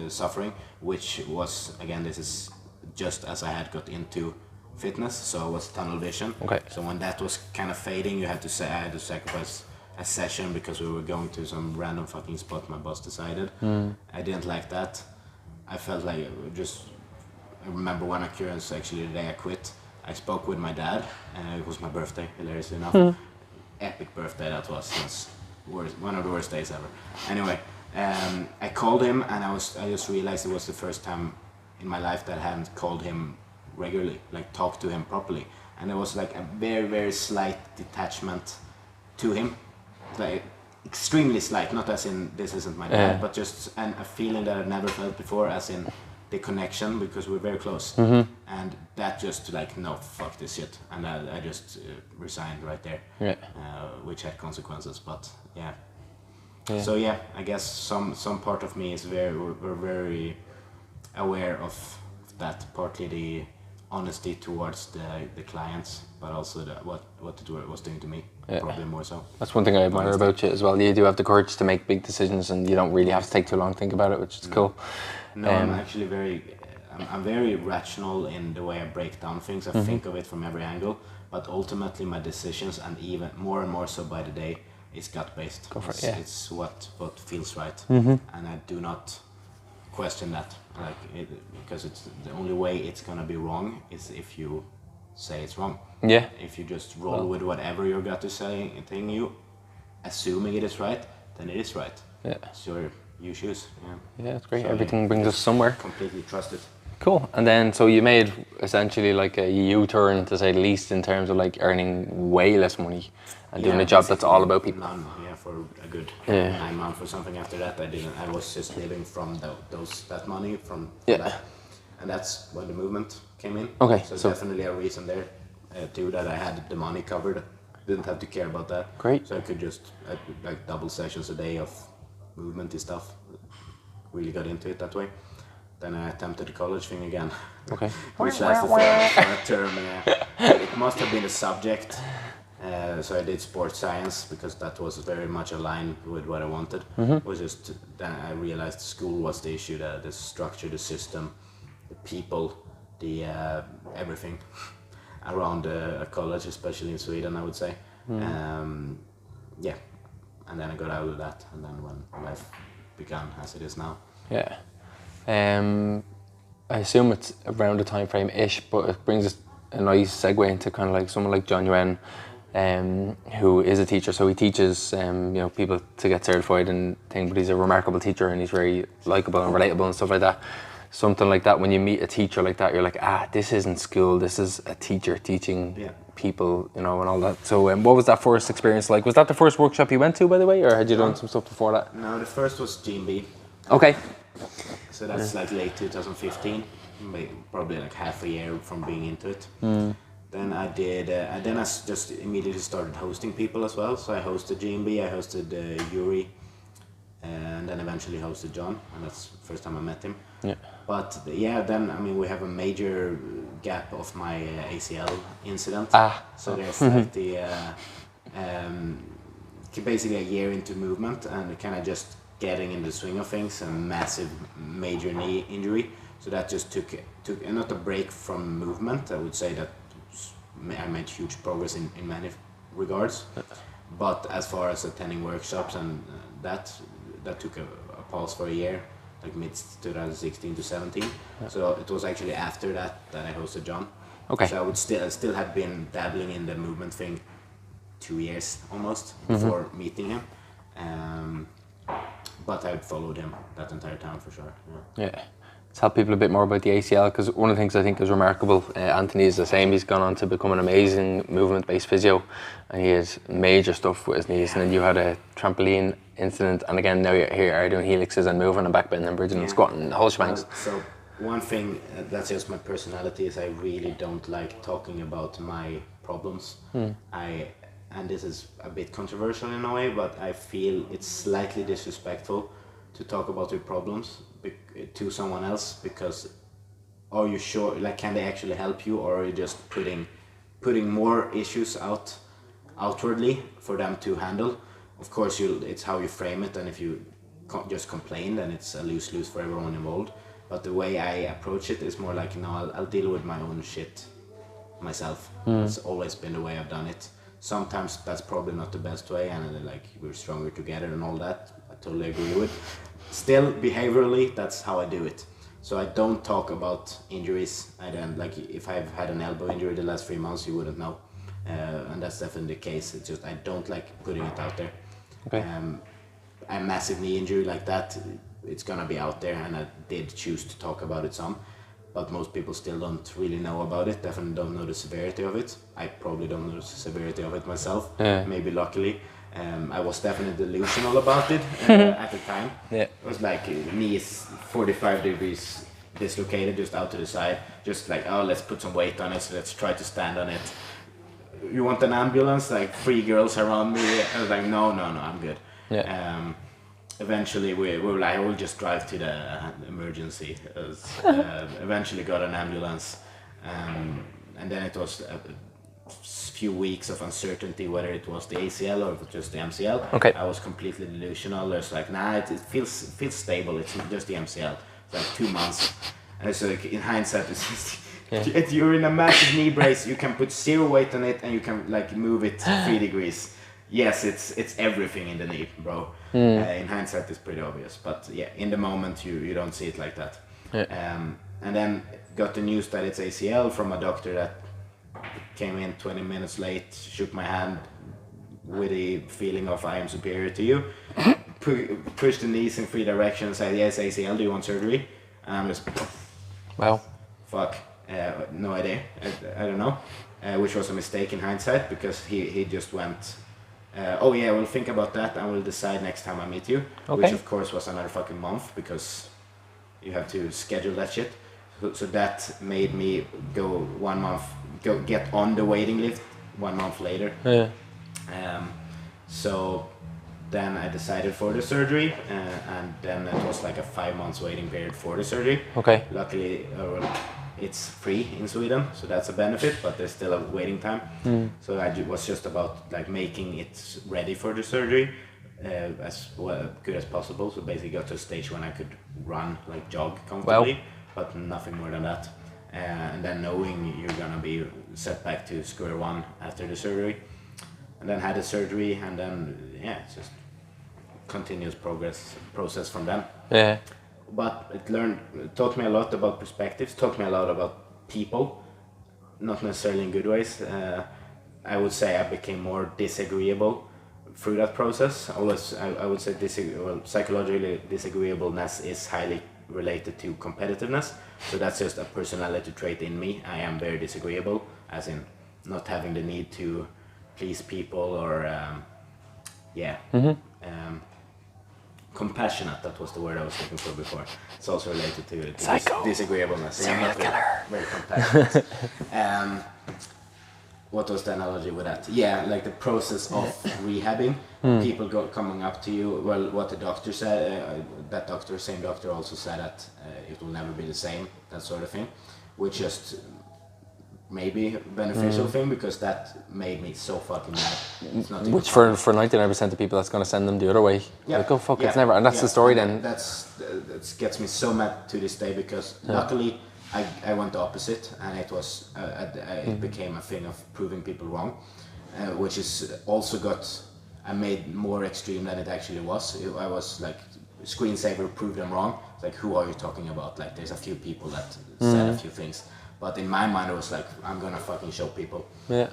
suffering, which was, again, this is just as I had got into fitness, so it was tunnel vision. Okay. So when that was kind of fading, I had to sacrifice a session because we were going to some random fucking spot my boss decided. I didn't like that. I felt like I remember one occurrence actually the day I quit. I spoke with my dad. It was my birthday, hilariously enough. Epic birthday that was. It was one of the worst days ever. Anyway, I called him and I just realized it was the first time in my life that I hadn't called him regularly, like talked to him properly. And there was like a very, very slight detachment to him. Like extremely slight, not as in this isn't my dad, but just a feeling that I've never felt before, as in the connection, because we're very close. And that just like, no, fuck this shit. And I just resigned right there, which had consequences, but yeah. So yeah, I guess some part of me is we're very aware of that, partly the honesty towards the clients, but also what it was doing to me, probably more so. That's one thing I admire about you as well. You do have the courage to make big decisions, and you don't really have to take too long to think about it, which is cool. No, I'm actually I'm very rational in the way I break down things. I think of it from every angle, but ultimately my decisions, and even more and more so by the day, is gut based. It's what feels right, and I do not question that, because it's the only way it's gonna be wrong is if you say it's wrong. Yeah. If you just roll with whatever your gut is saying, you assuming it is right, then it is right. Yeah. So you choose. Yeah, that's great. So everything brings us somewhere. Completely trust it. Cool. And then so you made essentially like a U-turn, to say the least, in terms of like earning way less money and doing a job that's all about people. None. For a good 9 months or something after that. I was just living from that money from that, and that's when the movement came in. Okay, so definitely a reason there too, that I had the money covered, didn't have to care about that. Great. So I could just like double sessions a day of movement-y stuff. Really got into it that way. Then I attempted the college thing again. Okay. Which lasted for a term. It must have been a subject. So I did sports science because that was very much aligned with what I wanted. It was just then I realized school was the issue, the structure, the system, the people, the everything around a college, especially in Sweden, I would say. Yeah, and then I got out of that, and then when life began as it is now. Yeah. I assume it's around the time frame ish, but it brings us a nice segue into kind of like someone like John Nguyen, who is a teacher. So he teaches people to get certified and things, but he's a remarkable teacher and he's very likable and relatable and stuff like that. Something like that, when you meet a teacher like that, you're like, this isn't school, this is a teacher teaching people, and all that. So what was that first experience like? Was that the first workshop you went to, by the way, or had you done some stuff before that? No, the first was GMB. Okay. So that's like late 2015, probably like half a year from being into it. Then I did, then I just immediately started hosting people as well. So I hosted GMB, I hosted Yuri, and then eventually hosted John, and that's the first time I met him. Yeah. But then we have a major gap of my ACL incident. So there's like basically a year into movement and kind of just getting in the swing of things, a massive major knee injury. So that just took not a break from movement. I would say that I made huge progress in many regards, but as far as attending workshops and that took a pause for a year, like mid 2016 to 17. So it was actually after that I hosted John. Okay. So I would still had been dabbling in the movement thing 2 years almost before meeting him, but I had followed him that entire time for sure. Yeah. Tell people a bit more about the ACL, because one of the things I think is remarkable, Anthony is the same. He's gone on to become an amazing movement-based physio, and he has major stuff with his knees. And then you had a trampoline incident, and again now you're here doing helixes and moving and back bending and bridging and squatting and the whole shebang. So one thing that's just my personality is I really don't like talking about my problems. And this is a bit controversial in a way, but I feel it's slightly disrespectful to talk about your problems to someone else, because are you sure, like, can they actually help you, or are you just putting more issues outwardly for them to handle? Of course, it's how you frame it, and if you just complain, then it's a lose-lose for everyone involved. But the way I approach it is more like, I'll deal with my own shit myself. It's always been the way I've done it. Sometimes that's probably not the best way, and like we're stronger together and all that. I totally agree with. Still, behaviorally, that's how I do it. So I don't talk about injuries. I don't, like, if I've had an elbow injury the last 3 months, you wouldn't know. And that's definitely the case. It's just I don't like putting it out there. Okay. A massive knee injury like that, it's gonna be out there, and I did choose to talk about it some. But most people still don't really know about it, definitely don't know the severity of it. I probably don't know the severity of it myself, maybe luckily. I was definitely delusional about it at the time. Yeah. It was like knees 45 degrees dislocated just out to the side, just like, oh, let's put some weight on it, so let's try to stand on it. You want an ambulance? Like 3 girls around me. I was like, no, I'm good. Yeah. Eventually we were like, we'll just drive to the emergency. Eventually got an ambulance, and then it was a few weeks of uncertainty whether it was the ACL or if it was just the MCL. Okay. I was completely delusional. It's like, nah, it feels stable. It's just the MCL. It's like 2 months, and it's like, in hindsight, it's just, you're in a massive knee brace. You can put 0 weight on it, and you can like move it 3 degrees. Yes, it's everything in the knee, bro. In hindsight, it's pretty obvious, but yeah, in the moment, you don't see it like that. Yeah. And then got the news that it's ACL from a doctor that came in 20 minutes late, shook my hand with the feeling of I am superior to you, pushed the knees in 3 directions, said, yes, ACL, do you want surgery? And I'm just, Wow. fuck, no idea, I don't know, which was a mistake in hindsight, because he just went, oh yeah, we'll think about that and we'll decide next time I meet you. Okay. Which of course was another fucking month, because you have to schedule that shit. So that made me go 1 month, get on the waiting list 1 month later. Yeah. So then I decided for the surgery, and then it was like a 5 months waiting period for the surgery. Okay. Luckily, it's free in Sweden, so that's a benefit, but there's still a waiting time. So I was just about like making it ready for the surgery as good as possible. So basically got to a stage when I could run, like jog comfortably, but nothing more than that. And then knowing you're gonna be set back to square one after the surgery, and then had the surgery, and then it's just continuous process from then. Yeah. But it taught me a lot about perspectives, taught me a lot about people, not necessarily in good ways. I would say I became more disagreeable through that process. I would say psychologically disagreeableness is highly related to competitiveness. So that's just a personality trait in me. I am very disagreeable, as in not having the need to please people or compassionate, that was the word I was looking for before. It's also related to disagreeableness. Serial killer. Very compassionate. What was the analogy with that? Yeah, like the process of rehabbing. People coming up to you. Well, what the doctor said, same doctor also said that it will never be the same, that sort of thing, which just maybe beneficial thing, because that made me so fucking mad. It's not Which for 99% of people, that's going to send them the other way. Yeah. Like, oh fuck, it's never. And that's the story then. That gets me so mad to this day, because luckily I went the opposite, and it was it became a thing of proving people wrong, which is also I made more extreme than it actually was. I was like, screensaver, prove them wrong. It's like, who are you talking about? Like, there's a few people that said a few things. But in my mind, it was like, I'm gonna fucking show people. Yeah.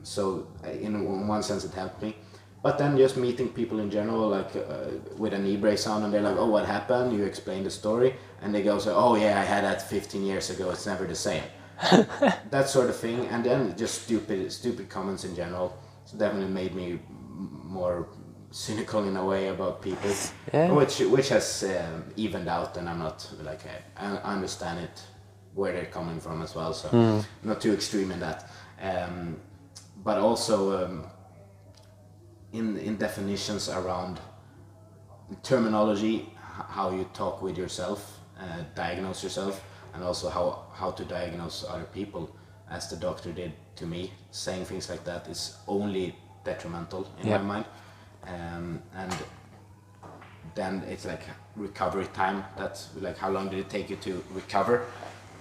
So in one sense, it helped me. But then just meeting people in general, like with a knee brace on, and they're like, oh, what happened? You explain the story, and they go, oh yeah, I had that 15 years ago. It's never the same. That sort of thing. And then just stupid comments in general. So definitely made me more cynical in a way about people, which has evened out, and I'm not like, I understand it, where they're coming from as well, so not too extreme in that, but also in definitions around terminology, how you talk with yourself, diagnose yourself, and also how to diagnose other people, as the doctor did to me. Saying things like that is only detrimental in my mind, and then it's like recovery time. That's like, how long did it take you to recover?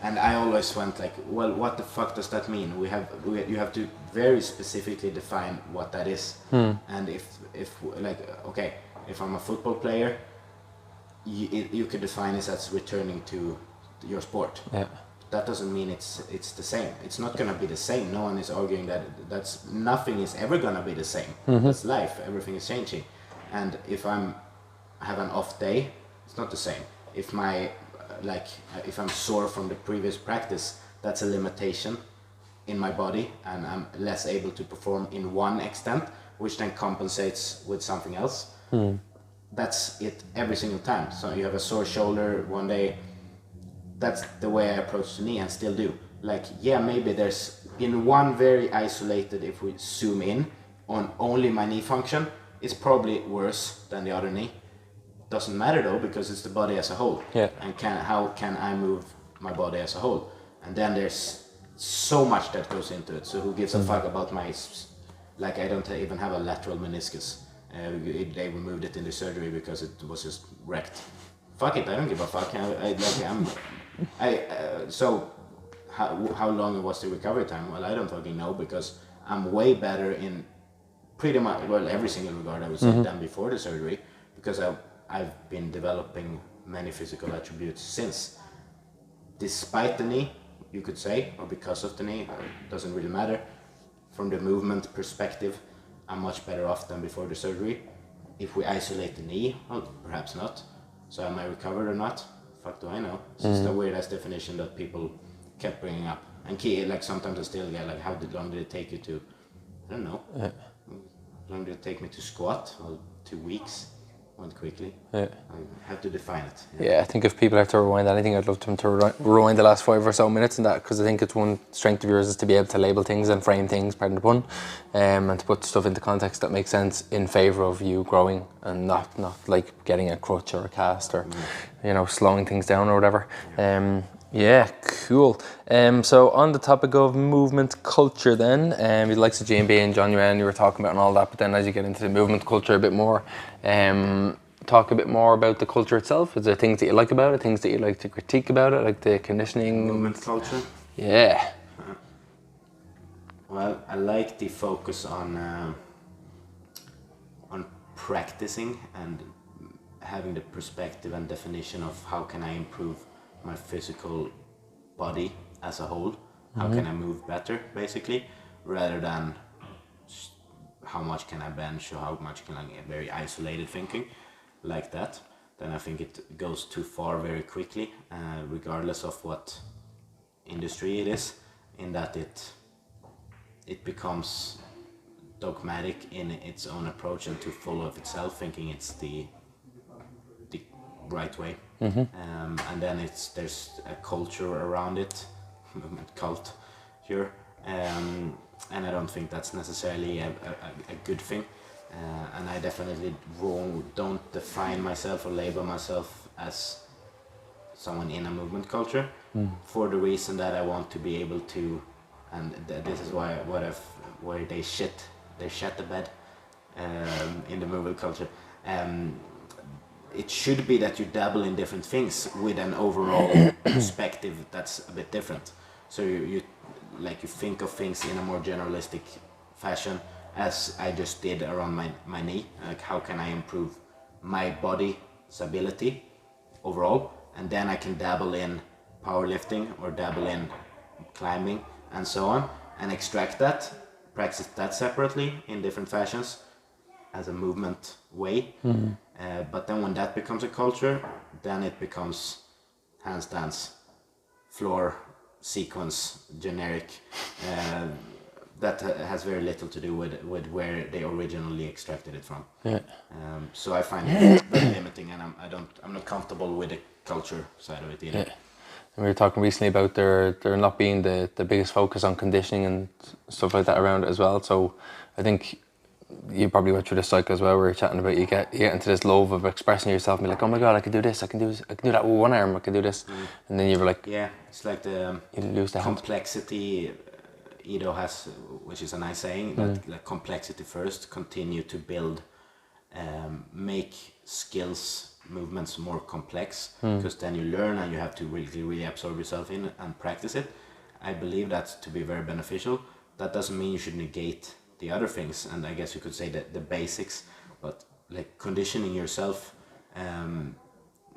And I always went like, well, what the fuck does that mean? You have to very specifically define what that is. And if like, okay, if I'm a football player, you could define this as returning to your sport. Yeah. That doesn't mean it's the same. It's not gonna be the same. No one is arguing that's nothing is ever gonna be the same. That's life. Everything is changing. And if I have an off day, it's not the same. If if I'm sore from the previous practice, that's a limitation in my body, and I'm less able to perform in one extent, which then compensates with something else. That's it every single time. So you have a sore shoulder one day. That's the way I approach the knee and still do. Like, yeah, maybe there's in one very isolated, if we zoom in on only my knee function, it's probably worse than the other knee. Doesn't matter though, because it's the body as a whole. Yeah. And how can I move my body as a whole? And then there's so much that goes into it. So who gives a fuck about like I don't even have a lateral meniscus. They removed it in the surgery because it was just wrecked. Fuck it, I don't give a fuck. So how long was the recovery time? Well, I don't fucking know, because I'm way better in pretty much, well, every single regard I would say than before the surgery, because I've been developing many physical attributes since. Despite the knee, you could say, or because of the knee, it doesn't really matter. From the movement perspective, I'm much better off than before the surgery. If we isolate the knee, well, perhaps not. So am I recovered or not? Fuck do I know. It's just a weird ass definition that people kept bringing up. And like sometimes I still get like, how long did it take you to, I don't know. Yeah. How long did it take me to squat? Well, 2 weeks. Went quickly. Yeah. I have to define it. Yeah, I think if people have to rewind anything, I'd love them to rewind the last 5 or so minutes in that, because I think it's one strength of yours is to be able to label things and frame things, pardon the pun, and to put stuff into context that makes sense in favour of you growing, and not like getting a crutch or a cast or slowing things down or whatever. Yeah, cool. So on the topic of movement culture then, the likes of G&B and John Yuan you were talking about and all that, but then as you get into the movement culture a bit more, talk a bit more about the culture itself. Is there things that you like about it, things that you like to critique about it, like the conditioning? Movement culture? Yeah. Well, I like the focus on practicing and having the perspective and definition of how can I improve my physical body as a whole. How can I move better, basically, rather than how much can I bench or how much can I get very isolated thinking like that. Then I think it goes too far very quickly, regardless of what industry it is, in that it becomes dogmatic in its own approach and too full of itself, thinking it's the right way. And then there's a culture around it, movement cult here, and I don't think that's necessarily a good thing. And I definitely don't define myself or label myself as someone in a movement culture, for the reason that I want to be able to, and this is why they shit the bed in the movement culture. It should be that you dabble in different things with an overall perspective that's a bit different. So you think of things in a more generalistic fashion, as I just did around my knee. Like, how can I improve my body's ability overall? And then I can dabble in powerlifting or dabble in climbing and so on, and extract that, practice that separately in different fashions as a movement way. But then when that becomes a culture, then it becomes handstands, floor, sequence, generic. That has very little to do with where they originally extracted it from. Yeah. So I find it very limiting, and I'm not comfortable with the culture side of it either. Yeah. And we were talking recently about there not being the biggest focus on conditioning and stuff like that around it as well. So I think you probably went through this cycle as well, where you're chatting about you get into this love of expressing yourself and be like, oh my god, I can do this, I can do that with one arm, I can do this. And then you were like, yeah, it's like the complexity Ido has, which is a nice saying, that like complexity first, continue to build, make skills, movements more complex, because then you learn and you have to really absorb yourself in and practice it. I believe that to be very beneficial. That doesn't mean you should negate the other things, and I guess you could say that the basics, but like conditioning yourself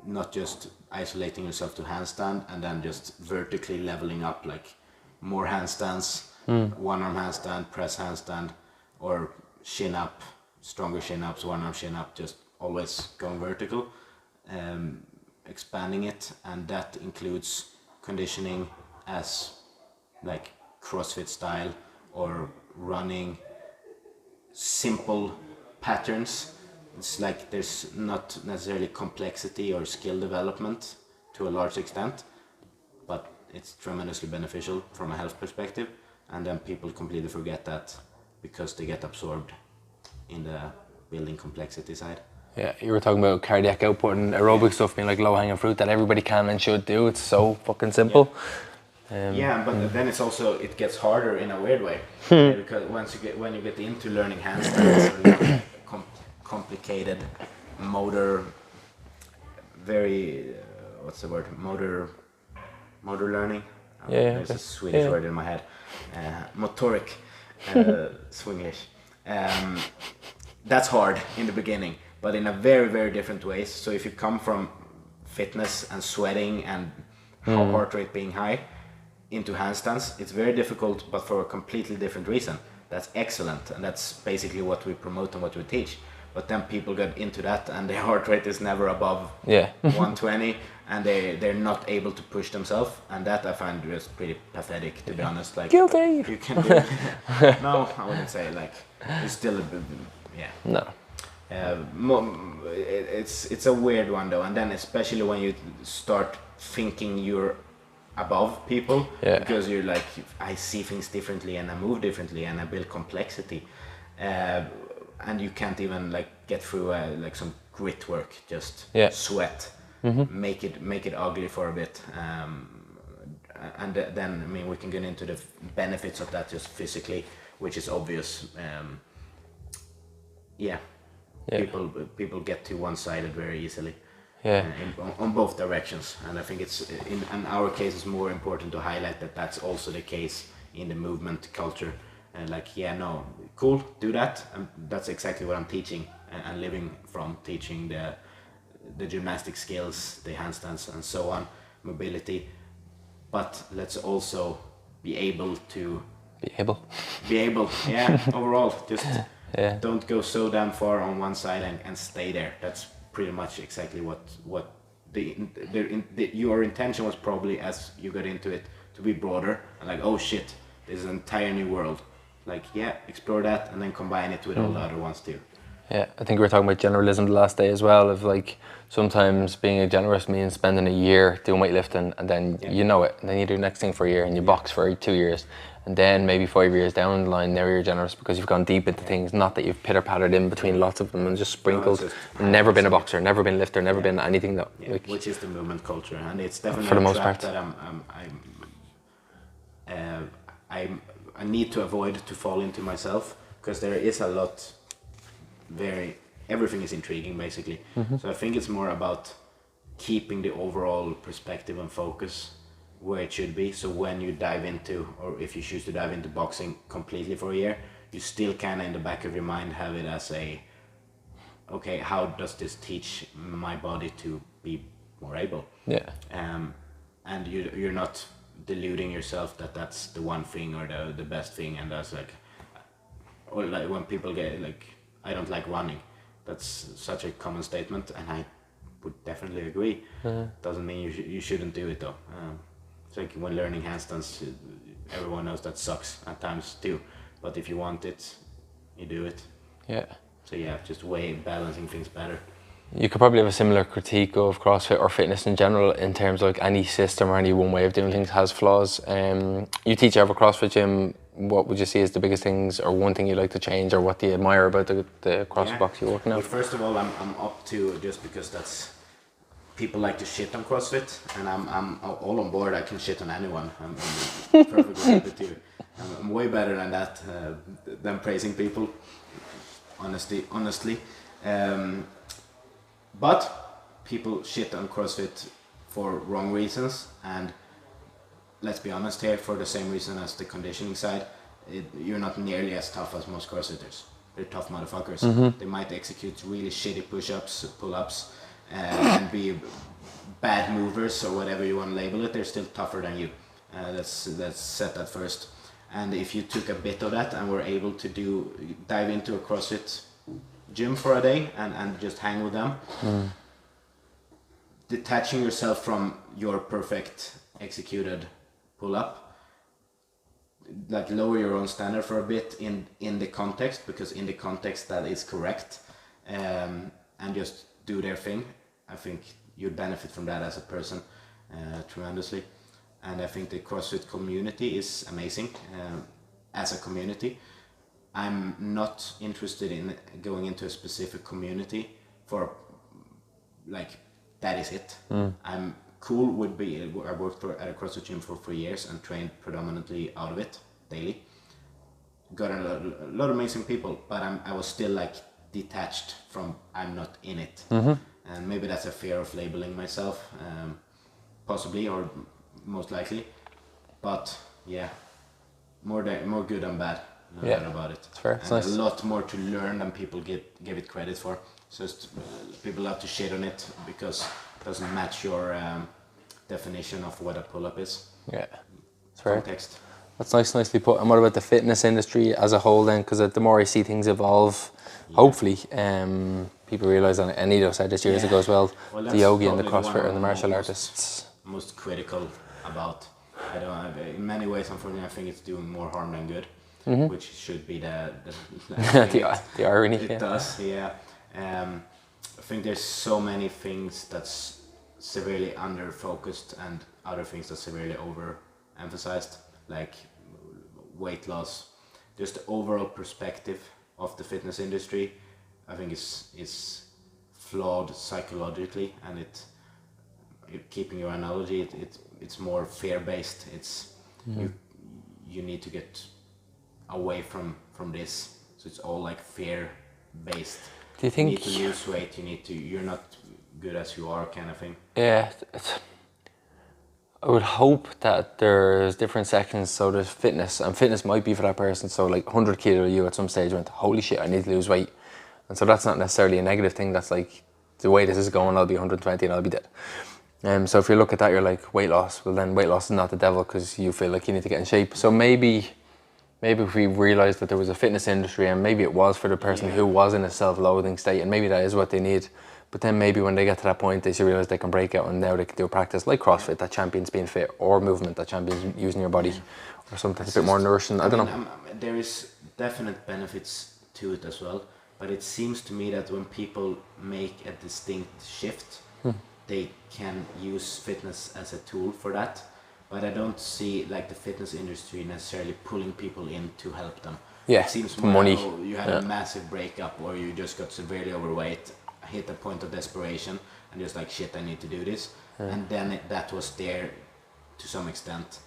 not just isolating yourself to handstand and then just vertically leveling up, like more handstands, one arm handstand, press handstand, or chin up, stronger chin ups, one arm chin up, just always going vertical, expanding it, and that includes conditioning as like CrossFit style or running simple patterns. It's like there's not necessarily complexity or skill development to a large extent, but it's tremendously beneficial from a health perspective, and then people completely forget that because they get absorbed in the building complexity side. Yeah, you were talking about cardiac output and aerobic stuff being like low-hanging fruit that everybody can and should do. It's so fucking simple. But then it's also, it gets harder in a weird way, because when you get into learning handstands or complicated motor, very what's the word, motor learning. There's a Swedish word in my head, motoric, Swinglish. That's hard in the beginning, but in a very, very different ways. So if you come from fitness and sweating and heart rate being high into handstands, it's very difficult, but for a completely different reason. That's excellent, and that's basically what we promote and what we teach. But then people get into that and their heart rate is never above 120, and they're not able to push themselves, and that I find just pretty pathetic, to be honest. Like, guilty. You can do no, I wouldn't say, like, it's still no. It's a weird one though, and then especially when you start thinking you're above people, because you're like, I see things differently and I move differently and I build complexity, and you can't even like get through like some grit work, just sweat, make it ugly for a bit, and then I mean we can get into the benefits of that just physically, which is obvious. People get to one-sided very easily. On both directions, and I think it's in our case it's more important to highlight that that's also the case in the movement culture, and like cool, do that, and that's exactly what I'm teaching and living from, teaching the gymnastic skills, the handstands and so on, mobility, but let's also be able overall, just don't go so damn far on one side and stay there. That's pretty much exactly what your intention was, probably, as you got into it, to be broader and like, oh shit, there's an entire new world, like explore that and then combine it with all the other ones too. I think we were talking about generalism the last day as well, of like sometimes being a generalist means spending a year doing weightlifting and then you know it, and then you do the next thing for a year and you box for 2 years, and then maybe 5 years down the line now you're generous because you've gone deep into things, not that you've pitter-pattered in between lots of them and just sprinkled. Never been a boxer, never been a lifter, never been anything that like, which is the movement culture, and it's definitely for the most part that I need to avoid to fall into myself, because there is a lot, everything is intriguing basically. So I think it's more about keeping the overall perspective and focus where it should be. So when you dive into, or if you choose to dive into boxing completely for a year, you still kind of in the back of your mind have it as okay, how does this teach my body to be more able? And you're not deluding yourself that that's the one thing or the best thing, and that's like, or like when people get like, I don't like running, that's such a common statement, and I would definitely agree. Doesn't mean you shouldn't do it though. It's like when learning handstands, everyone knows that sucks at times too, but if you want it, you do it. So just balancing things better. You could probably have a similar critique of CrossFit or fitness in general, in terms of like any system or any one way of doing things has flaws. You teach out of a CrossFit gym. What would you see as the biggest things, or one thing you'd like to change, or what do you admire about the CrossFit box you're working out? Well, first of all, I'm up to, just because that's, people like to shit on CrossFit, and I'm all on board. I can shit on anyone. I'm perfectly happy to. I'm way better than that, than praising people, honestly. But people shit on CrossFit for wrong reasons, and let's be honest here, for the same reason as the conditioning side, you're not nearly as tough as most CrossFitters. They're tough motherfuckers. They might execute really shitty push-ups, pull-ups, and be bad movers or whatever you want to label it, they're still tougher than you. Let's set that first. And if you took a bit of that and were able to dive into a CrossFit gym for a day and just hang with them, detaching yourself from your perfect executed pull-up, like lower your own standard for a bit in the context, because in the context that is correct, and just do their thing. I think you'd benefit from that as a person tremendously. And I think the CrossFit community is amazing as a community. I'm not interested in going into a specific community for like that is it. I'm cool would be I worked at a CrossFit gym for 3 years and trained predominantly out of it daily. Got a lot of amazing people, but I was still like detached from, I'm not in it. And maybe that's a fear of labeling myself, possibly or most likely. But yeah, more good than bad. No doubt about it. It's fair. And it's nice. A lot more to learn than people give it credit for. So people love to shit on it because it doesn't match your definition of what a pull-up is. Yeah, it's fair. Context. That's nicely put. And what about the fitness industry as a whole then? Because the more I see things evolve, hopefully, people realise, and Anito said this years ago as well, the yogi and the CrossFitter and the martial artists. Most critical about. In many ways, unfortunately, I think it's doing more harm than good, which should be the the irony. It does, yeah. I think there's so many things that's severely under-focused and other things that's severely over-emphasized, like weight loss. Just the overall perspective of the fitness industry, I think is flawed psychologically, and keeping your analogy, it's more fear-based. It's you need to get away from this, so it's all like fear-based. Do you think you need to lose weight? You're not good as you are, kind of thing. Yeah, I would hope that there's different sections. So there's fitness, and fitness might be for that person. So like 100 kilo you at some stage went, holy shit, I need to lose weight, and so that's not necessarily a negative thing. That's like, the way this is going, I'll be 120 and I'll be dead. So if you look at that, you're like, weight loss. Well, then weight loss is not the devil, because you feel like you need to get in shape. So maybe if we realised that there was a fitness industry, and maybe it was for the person who was in a self-loathing state, and maybe that is what they need. But then maybe when they get to that point, they should realise they can break out, and now they can do a practice like CrossFit that champions being fit, or movement that champions using your body, or something a bit more nourishing. I don't know. There is definite benefits to it as well, but it seems to me that when people make a distinct shift, they can use fitness as a tool for that. But I don't see like the fitness industry necessarily pulling people in to help them. Yeah, it seems more money. Like, you had a massive breakup, or you just got severely overweight, hit a point of desperation, and just like, shit, I need to do this. And then that was there to some extent,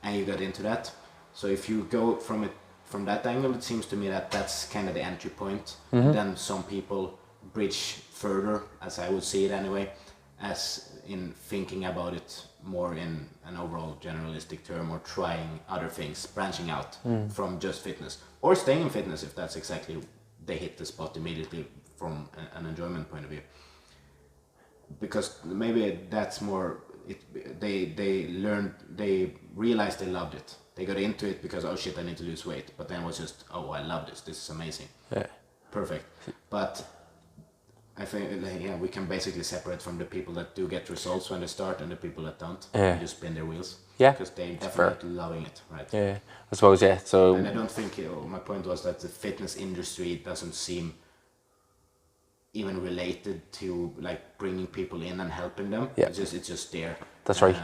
and you got into that. So if you go from that angle, it seems to me that that's kind of the entry point. And then some people bridge further, as I would see it anyway, as in thinking about it more in an overall generalistic term, or trying other things, branching out from just fitness, or staying in fitness if that's exactly, they hit the spot immediately from an enjoyment point of view. Because maybe that's more, they realized they loved it. They got into it because, oh shit, I need to lose weight. But then it was just, oh, I love this is amazing. Yeah. Perfect. But I think we can basically separate from the people that do get results when they start and the people that don't. And just spin their wheels. Yeah. Because they're definitely loving it, right? Yeah, I suppose, yeah. So. And I don't think, my point was that the fitness industry doesn't seem even related to like bringing people in and helping them. Yeah. It's just there. That's right.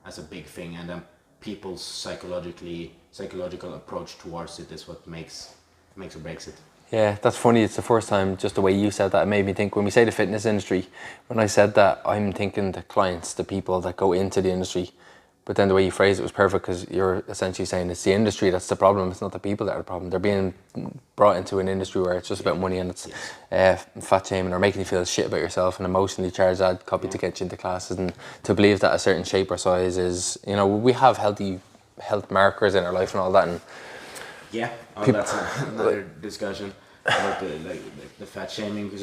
As a big thing, and then people's psychological approach towards it is what makes or breaks it. Yeah, that's funny. It's the first time, just the way you said that, it made me think, when we say the fitness industry, when I said that, I'm thinking the clients, the people that go into the industry. But then the way you phrased it was perfect, because you're essentially saying it's the industry that's the problem. It's not the people that are the problem. They're being brought into an industry where it's just about money, and it's fat shaming, or making you feel shit about yourself, and emotionally charged ad copy to get you into classes, and to believe that a certain shape or size is, we have health markers in our life and all that. And that's another discussion about the fat shaming, because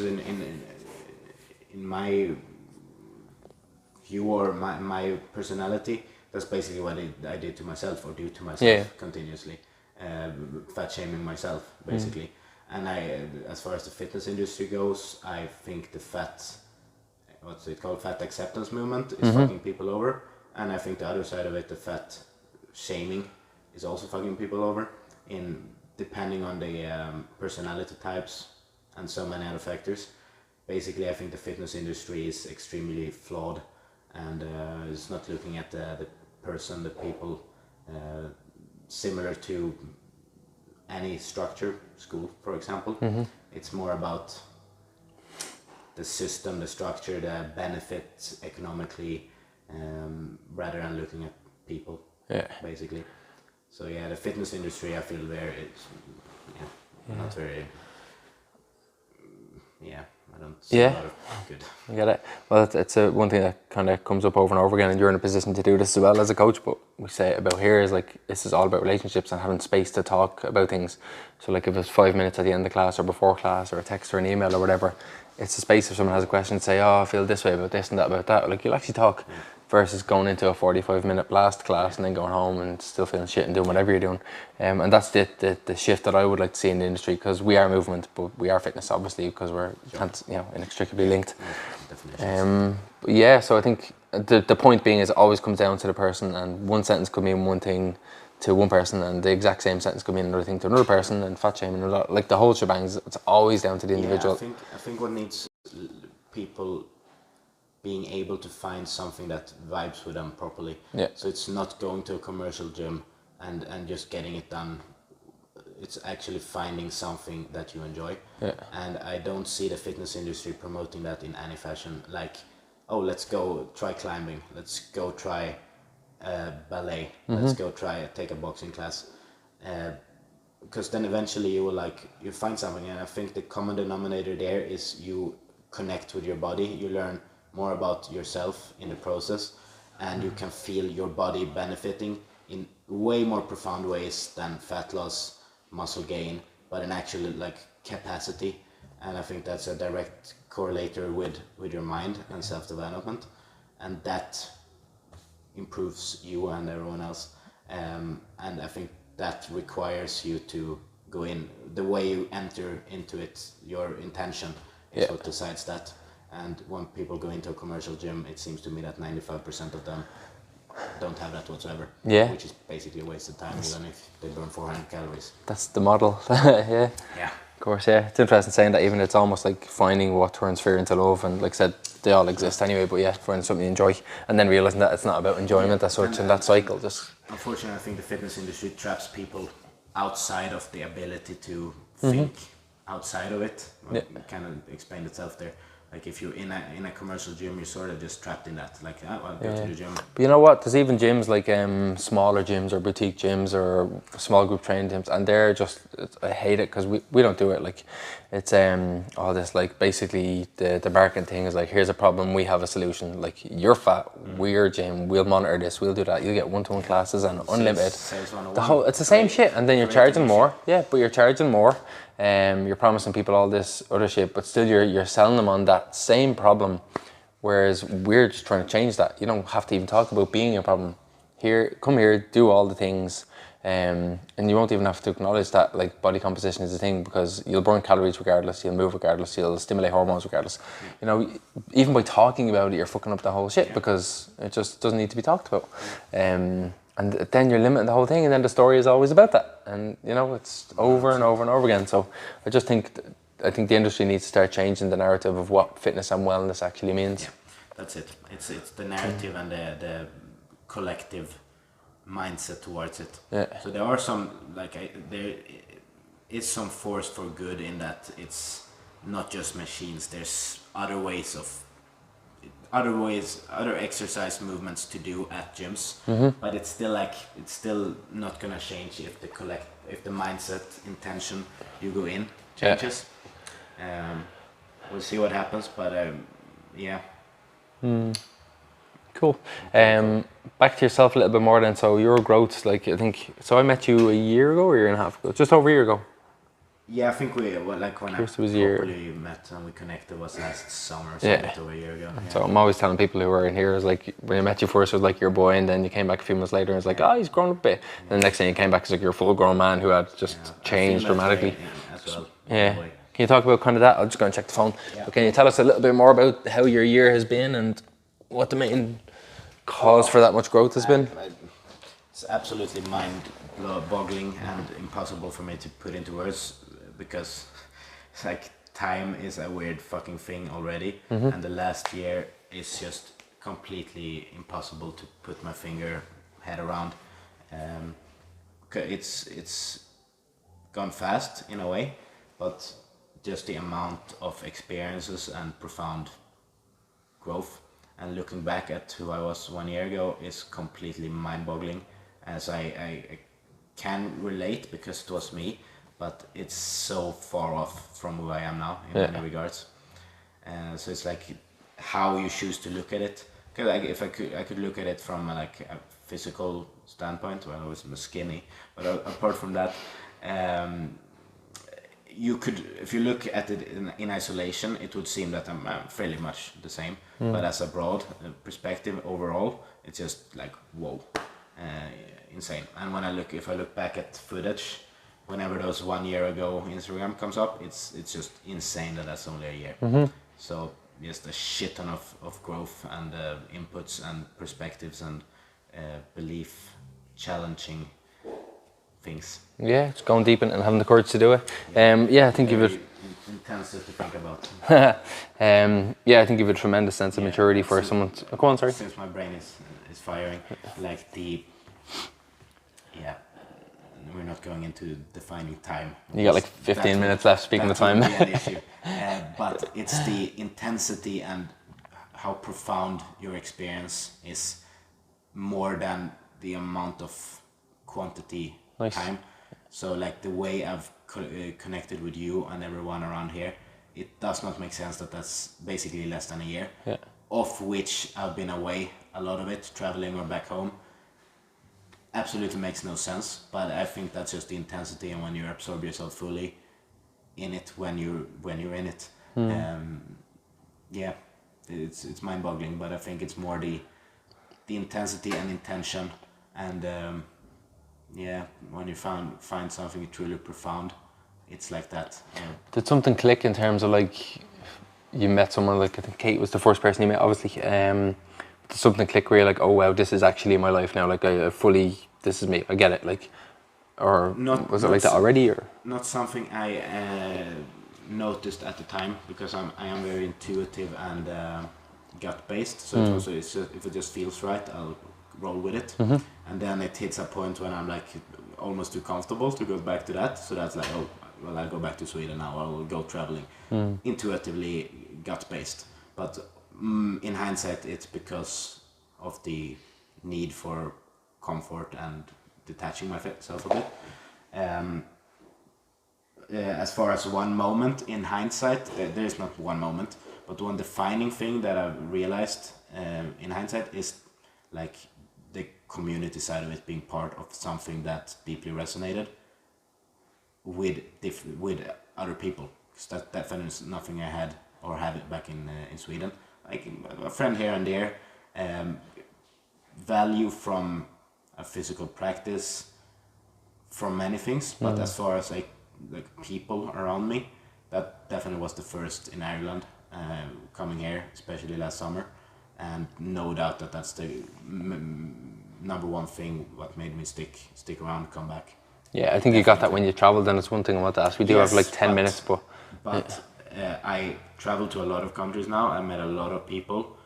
in my view or my personality, that's basically what I did to myself or do to myself continuously, fat shaming myself basically. And as far as the fitness industry goes, I think the what's it called, fat acceptance movement is fucking people over, and I think the other side of it, the fat shaming, is also fucking people over, in depending on the personality types and so many other factors. Basically, I think the fitness industry is extremely flawed, and is not looking at the person, the people, similar to any structure, school for example. It's more about the system, the structure, the benefits economically, rather than looking at people, basically. So yeah, the fitness industry, I feel not very, I don't see a lot of good. I get it. Well, it's one thing that kind of comes up over and over again, and you're in a position to do this as well as a coach, but we say about here is like, this is all about relationships and having space to talk about things. So like if it's 5 minutes at the end of class or before class or a text or an email or whatever, it's a space if someone has a question to say, I feel this way about this and that about that. Like, you'll actually talk versus going into a 45-minute blast class and then going home and still feeling shit and doing whatever you're doing. And that's the shift that I would like to see in the industry, because we are movement, but we are fitness, obviously, because we're inextricably linked. So I think the point being is it always comes down to the person, and one sentence could mean one thing to one person, and the exact same sentence could mean another thing to another person, and fat shaming, like the whole shebang, it's always down to the individual. I think what needs people being able to find something that vibes with them properly. So it's not going to a commercial gym and just getting it done. It's actually finding something that you enjoy. And I don't see the fitness industry promoting that in any fashion. Like, oh, let's go try climbing, let's go try ballet, let's go take a boxing class, because then eventually you find something. And I think the common denominator there is you connect with your body, you learn more about yourself in the process, and you can feel your body benefiting in way more profound ways than fat loss, muscle gain, but in actual like capacity. And I think that's a direct correlator with your mind and self-development, and that improves you and everyone else. And I think that requires you to go in, the way you enter into it, your intention is what decides that. And when people go into a commercial gym, it seems to me that 95% of them don't have that whatsoever. Which is basically a waste of time, even if they burn 400 calories. That's the model. Yeah. Of course, it's interesting saying that. Even it's almost like finding what turns fear into love, and like I said, they all exist anyway, but finding something you enjoy, and then realising that it's not about enjoyment as such, and that cycle just... Unfortunately, I think the fitness industry traps people outside of the ability to think outside of it. It kind of explained itself there. Like if you're in a commercial gym, you're sort of just trapped in that. Like, I'll go to the gym. But you know what? There's even gyms like smaller gyms or boutique gyms or small group training gyms, and they're just, I hate it because we don't do it. Like, it's all this like basically the marketing thing is like, here's a problem, we have a solution. Like, you're fat, we're gym, we'll monitor this, we'll do that. You'll get one-to-one classes and unlimited. It's the same shit, and then you're charging more. Yeah, but you're charging more. You're promising people all this other shit, but still you're selling them on that same problem, whereas we're just trying to change that. You don't have to even talk about being a problem. Come here, do all the things, and you won't even have to acknowledge that like body composition is a thing, because you'll burn calories regardless, you'll move regardless, you'll stimulate hormones regardless. You know, even by talking about it, you're fucking up the whole shit, because it just doesn't need to be talked about. And then you're limiting the whole thing, and then the story is always about that, and you know, it's over and over and over again. So I just think the industry needs to start changing the narrative of what fitness and wellness actually means. That's it. It's the narrative and the collective mindset towards it. So there are some there is some force for good in that it's not just machines. There's other exercise movements to do at gyms, but it's still not gonna change if the mindset, intention you go in changes. We'll see what happens, but Cool. Back to yourself a little bit more then. So your growth, like I met you a year ago or a year and a half ago, just over a year ago. Yeah, I think we like when I properly met and we connected was last summer, so a bit over a year ago. Yeah. So I'm always telling people who are in here is like when I met you first it was like your boy, and then you came back a few months later and it's like he's grown up a bit. And the next thing you came back it's like you're a full grown man who had just changed dramatically. As well. Yeah. Can you talk about kind of that? I'll just go and check the phone. Yeah. But can you tell us a little bit more about how your year has been and what the main cause for that much growth has been? It's absolutely mind-boggling and impossible for me to put into words, because like time is a weird fucking thing already, and the last year is just completely impossible to put my head around. It's gone fast in a way, but just the amount of experiences and profound growth, and looking back at who I was 1 year ago is completely mind-boggling, as I can relate because it was me, but it's so far off from who I am now in many regards. So it's like how you choose to look at it. Cause like if I could look at it from like a physical standpoint. Well, I was skinny, but apart from that, you could, if you look at it in isolation, it would seem that I'm fairly much the same. But as a broad perspective overall, it's just like whoa, insane. And when if I look back at footage, whenever those 1 year ago Instagram comes up, it's just insane that that's only a year. So just a shit ton of growth and inputs and perspectives and belief challenging things. Yeah, it's going deep and having the courage to do it. I think you've intense to think about. I think you've a tremendous sense of maturity for someone. Go on, sorry. Since my brain is firing, like we're not going into defining time. You got like 15 minutes left. Speaking of time, an issue. But it's the intensity and how profound your experience is, more than the amount of quantity. Nice. Time. So like the way I've connected with you and everyone around here, it does not make sense that that's basically less than a year, of which I've been away a lot of it, traveling or back home. Absolutely makes no sense, but I think that's just the intensity, and when you absorb yourself fully in it, when you're in it, it's mind-boggling. But I think it's more the intensity and intention, and when you find something truly profound, it's like that. Did something click in terms of like you met someone, like I think Kate was the first person you met, obviously. Did something click where you're like, oh wow, this is actually my life now, like I fully, this is me, I get it, like, or was it like that already, or? Not something I noticed at the time, because I am very intuitive and gut based, so if it just feels right, I'll roll with it. And then it hits a point when I'm like almost too comfortable to go back to that, so that's like, oh well, I'll go back to Sweden now, I will go traveling. Intuitively gut based, but in hindsight it's because of the need for comfort and detaching myself a bit. As far as one moment in hindsight, there is not one moment, but one defining thing that I've realized in hindsight is like the community side of it, being part of something that deeply resonated with other people. Because that definitely is nothing I had or have it back in Sweden. Like a friend here and there, value from a physical practice, from many things, but as far as like people around me, that definitely was the first in Ireland, coming here, especially last summer, and no doubt that that's the number one thing what made me stick around, come back. Yeah, I think you got that when you travelled, and it's one thing I want to ask. We do have like 10 minutes, but I traveled to a lot of countries now. I met a lot of people.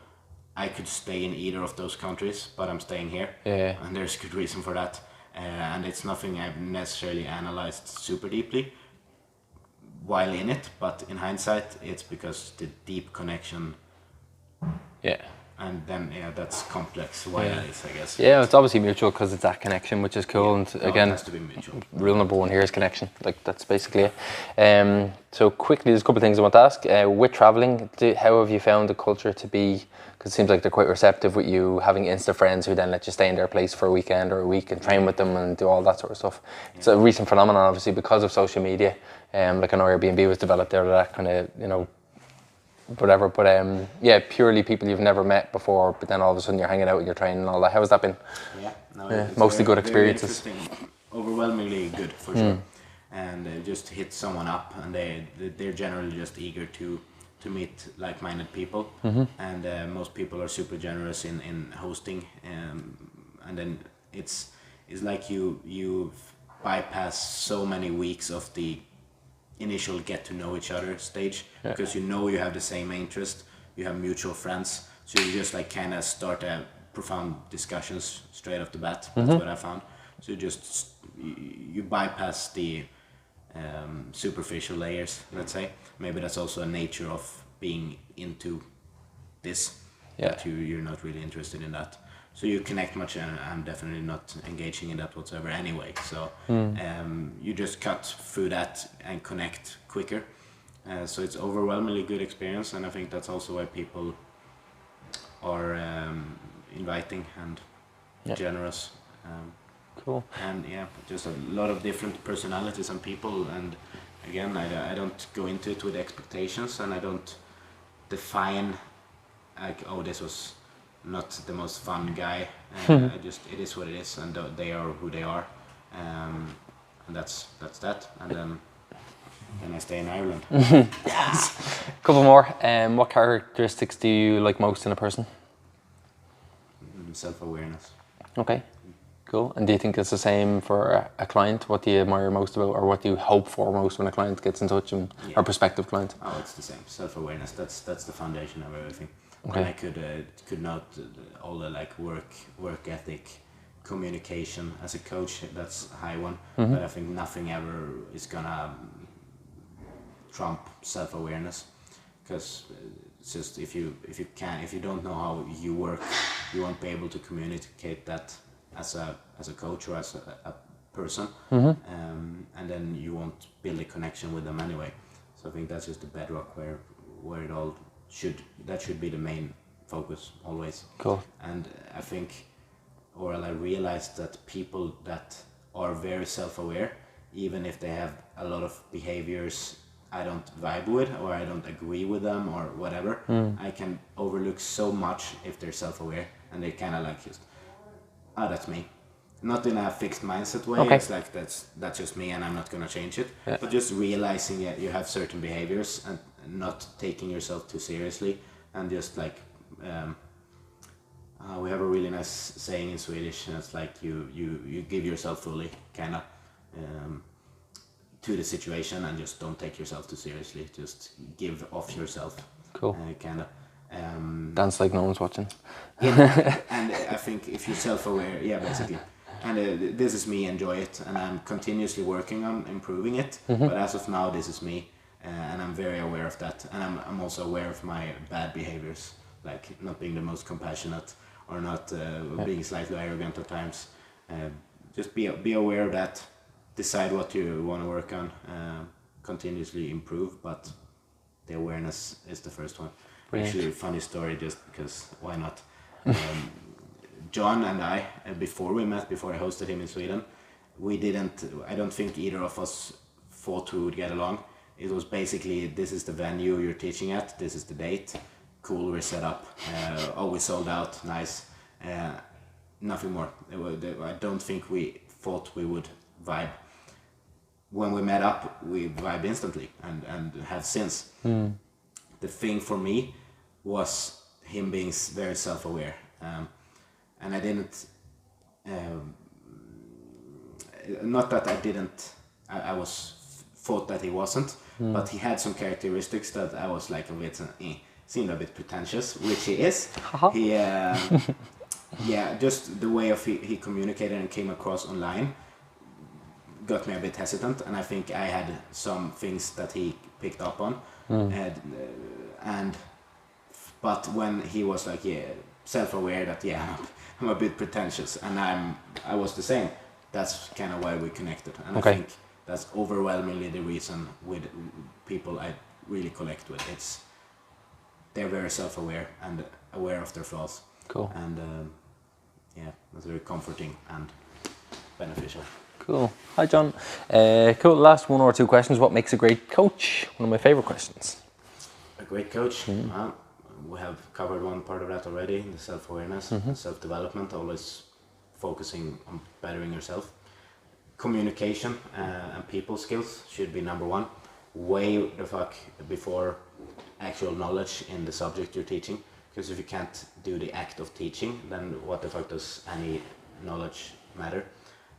I could stay in either of those countries, but I'm staying here. And there's good reason for that. And it's nothing I've necessarily analyzed super deeply while in it, but in hindsight, it's because the deep connection and then that's complex why that is, I guess. Yeah, it's obviously mutual because it's that connection, which is cool. And again, it has to be mutual. Rule number one here is connection. Like that's basically it. So quickly, there's a couple of things I want to ask. With traveling, how have you found the culture to be? Because it seems like they're quite receptive with you having Insta friends who then let you stay in their place for a weekend or a week and train with them and do all that sort of stuff. Yeah. It's a recent phenomenon, obviously, because of social media. Like an Airbnb was developed there, that kind of whatever, but purely people you've never met before, but then all of a sudden you're hanging out with your training and all that. How has that been? Mostly good experiences. Overwhelmingly good for sure, and just hit someone up, and they're generally just eager to meet like-minded people, and most people are super generous in hosting, and then it's like you bypass so many weeks of the initial get to know each other stage, because you have the same interest, you have mutual friends, so you just like kind of start profound discussions straight off the bat. That's what I found. So you bypass the superficial layers, let's say. Maybe that's also a nature of being into this, that you're not really interested in that. So you connect much, and I'm definitely not engaging in that whatsoever anyway. So you just cut through that and connect quicker. So it's overwhelmingly good experience, and I think that's also why people are inviting and generous. Cool. And just a lot of different personalities and people. And again, I don't go into it with expectations, and I don't define like, oh, this was not the most fun guy. It is what it is, and they are who they are, and that's that. And then I stay in Ireland. Couple more. What characteristics do you like most in a person? Self-awareness. Okay, cool. And do you think it's the same for a client? What do you admire most about, or what do you hope for most when a client gets in touch, or prospective client? Oh, it's the same. Self-awareness. That's the foundation of everything. Okay. And I could not all the like work ethic, communication as a coach. That's a high one. But I think nothing ever is gonna trump self-awareness, because it's just if you don't know how you work, you won't be able to communicate that as a coach or as a person, and then you won't build a connection with them anyway. So I think that's just the bedrock where it all should be the main focus always. Cool. And I think, or I realized that people that are very self-aware, even if they have a lot of behaviors I don't vibe with, or I don't agree with them, or whatever, I can overlook so much if they're self-aware, and they kind of like just, that's me. Not in a fixed mindset way. Okay. It's like that's just me, and I'm not gonna change it. Yeah. But just realizing that you have certain behaviors and not taking yourself too seriously, and just like we have a really nice saying in Swedish, and it's like you give yourself fully, kind of, to the situation, and just don't take yourself too seriously. Just give off yourself. Cool. Kind of. Dance like no one's watching. Yeah, and I think if you're self-aware, basically. And this is me, enjoy it, and I'm continuously working on improving it. But as of now, this is me, and I'm very aware of that. And I'm also aware of my bad behaviors, like not being the most compassionate, or not being slightly arrogant at times. Just be aware of that. Decide what you want to work on. Continuously improve, but the awareness is the first one. Brilliant. Actually, a funny story, just because why not? John and I, before I hosted him in Sweden, I don't think either of us thought we would get along. It was basically, this is the venue you're teaching at, this is the date, cool, we're set up, we sold out, nice, nothing more. I don't think we thought we would vibe. When we met up, we vibe instantly, and have since. The thing for me was him being very self-aware. And I didn't, not that I didn't, I thought that he wasn't, but he had some characteristics that I was like a bit, seemed a bit pretentious, which he is. He, just the way of he communicated and came across online got me a bit hesitant, and I think I had some things that he picked up on, and But when he was like, yeah, self-aware that, yeah, I'm a bit pretentious, and I was the same. That's kind of why we connected, and Okay. I think that's overwhelmingly the reason with people I really connect with. They're very self-aware and aware of their flaws. Cool. And yeah, that's very comforting and beneficial. Cool. Hi, John. Cool. Last one or two questions. What makes a great coach? One of my favorite questions. A great coach. We have covered one part of that already, the self-awareness, self-development, always focusing on bettering yourself. Communication and people skills should be number one. Way the fuck before actual knowledge in the subject you're teaching. Because if you can't do the act of teaching, then what the fuck does any knowledge matter?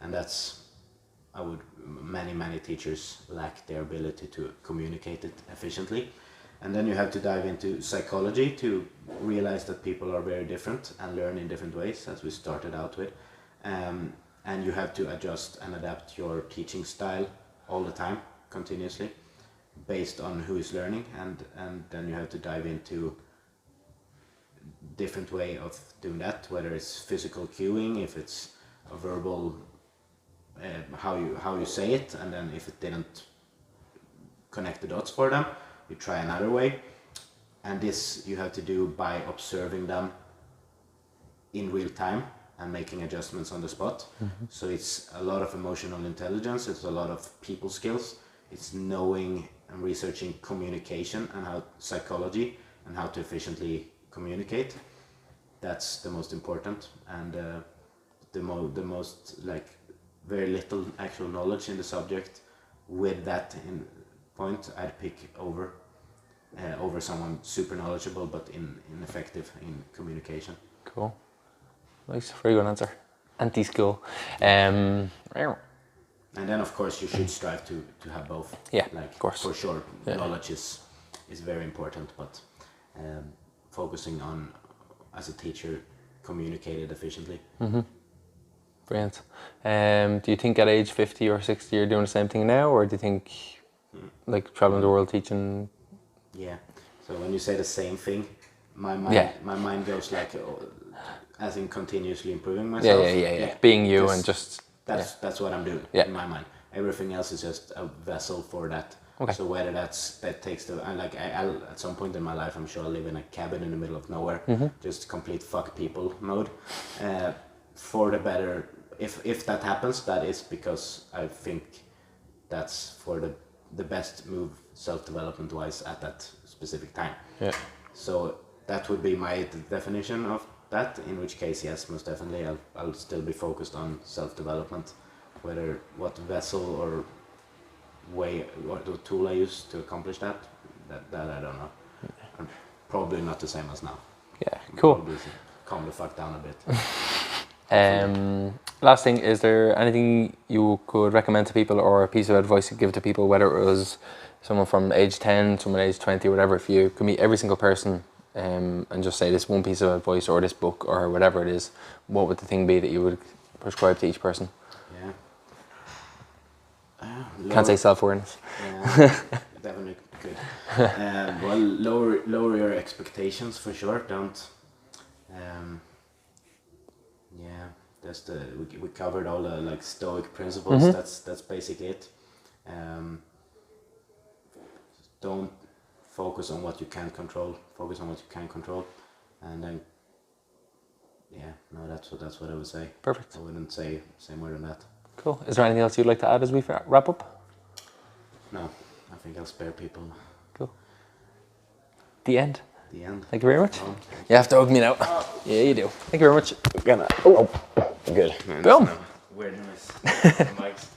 And that's, many teachers lack their ability to communicate it efficiently. And then you have to dive into psychology to realize that people are very different and learn in different ways, as we started out with. And you have to adjust and adapt your teaching style all the time, continuously, based on who is learning. And then you have to dive into different way of doing that, whether it's physical cueing, if it's a verbal, how you say it, and then if it didn't connect the dots for them, you try another way. And this you have to do by observing them in real time and making adjustments on the spot. So it's a lot of emotional intelligence, it's a lot of people skills, it's knowing and researching communication and how psychology and how to efficiently communicate. That's the most important, and the most, like, very little actual knowledge in the subject. With that in point, I'd pick over someone super knowledgeable but ineffective in communication. Cool. Nice. Very good answer. Anti-school. And then of course you should strive to have both. Yeah, like, of course. For sure, Yeah. knowledge is very important, but focusing on, as a teacher, communicate it efficiently. Brilliant. Do you think at age 50 or 60 you're doing the same thing now, or do you think like traveling the world teaching? Yeah. So when you say the same thing, my mind goes like, as in continuously improving myself. Yeah. Being you and just that's what I'm doing in my mind. Everything else is just a vessel for that. Okay. So whether that takes the, and like I'll at some point in my life, I'm sure I'll live in a cabin in the middle of nowhere, just complete fuck people mode, for the better. If that happens, that is because I think that's for the best move self-development wise at that specific time. Yeah. So that would be my definition of that, in which case, yes, most definitely I'll still be focused on self-development, whether what vessel or way, what the tool I use to accomplish that I don't know. I'm probably not the same as now. Yeah, cool. Probably calm the fuck down a bit. Last thing, is there anything you could recommend to people, or a piece of advice you'd give to people, whether it was someone from age 10, someone age 20, whatever, if you could meet every single person and just say this one piece of advice or this book or whatever it is, what would the thing be that you would prescribe to each person? Yeah. Can't say self-awareness. Yeah, definitely good. Well, lower your expectations for sure. Don't. Yeah, that's we covered all the like Stoic principles. That's basically it. Don't focus on what you can't control. Focus on what you can control, and then that's what I would say. Perfect. I wouldn't say more than that. Cool. Is there anything else you'd like to add as we wrap up? No, I think I'll spare people. Cool. The end. The end. Thank you very much. Oh. You have to hug me now. Yeah, you do. Thank you very much. Good. Boom. Weird noise. Mics.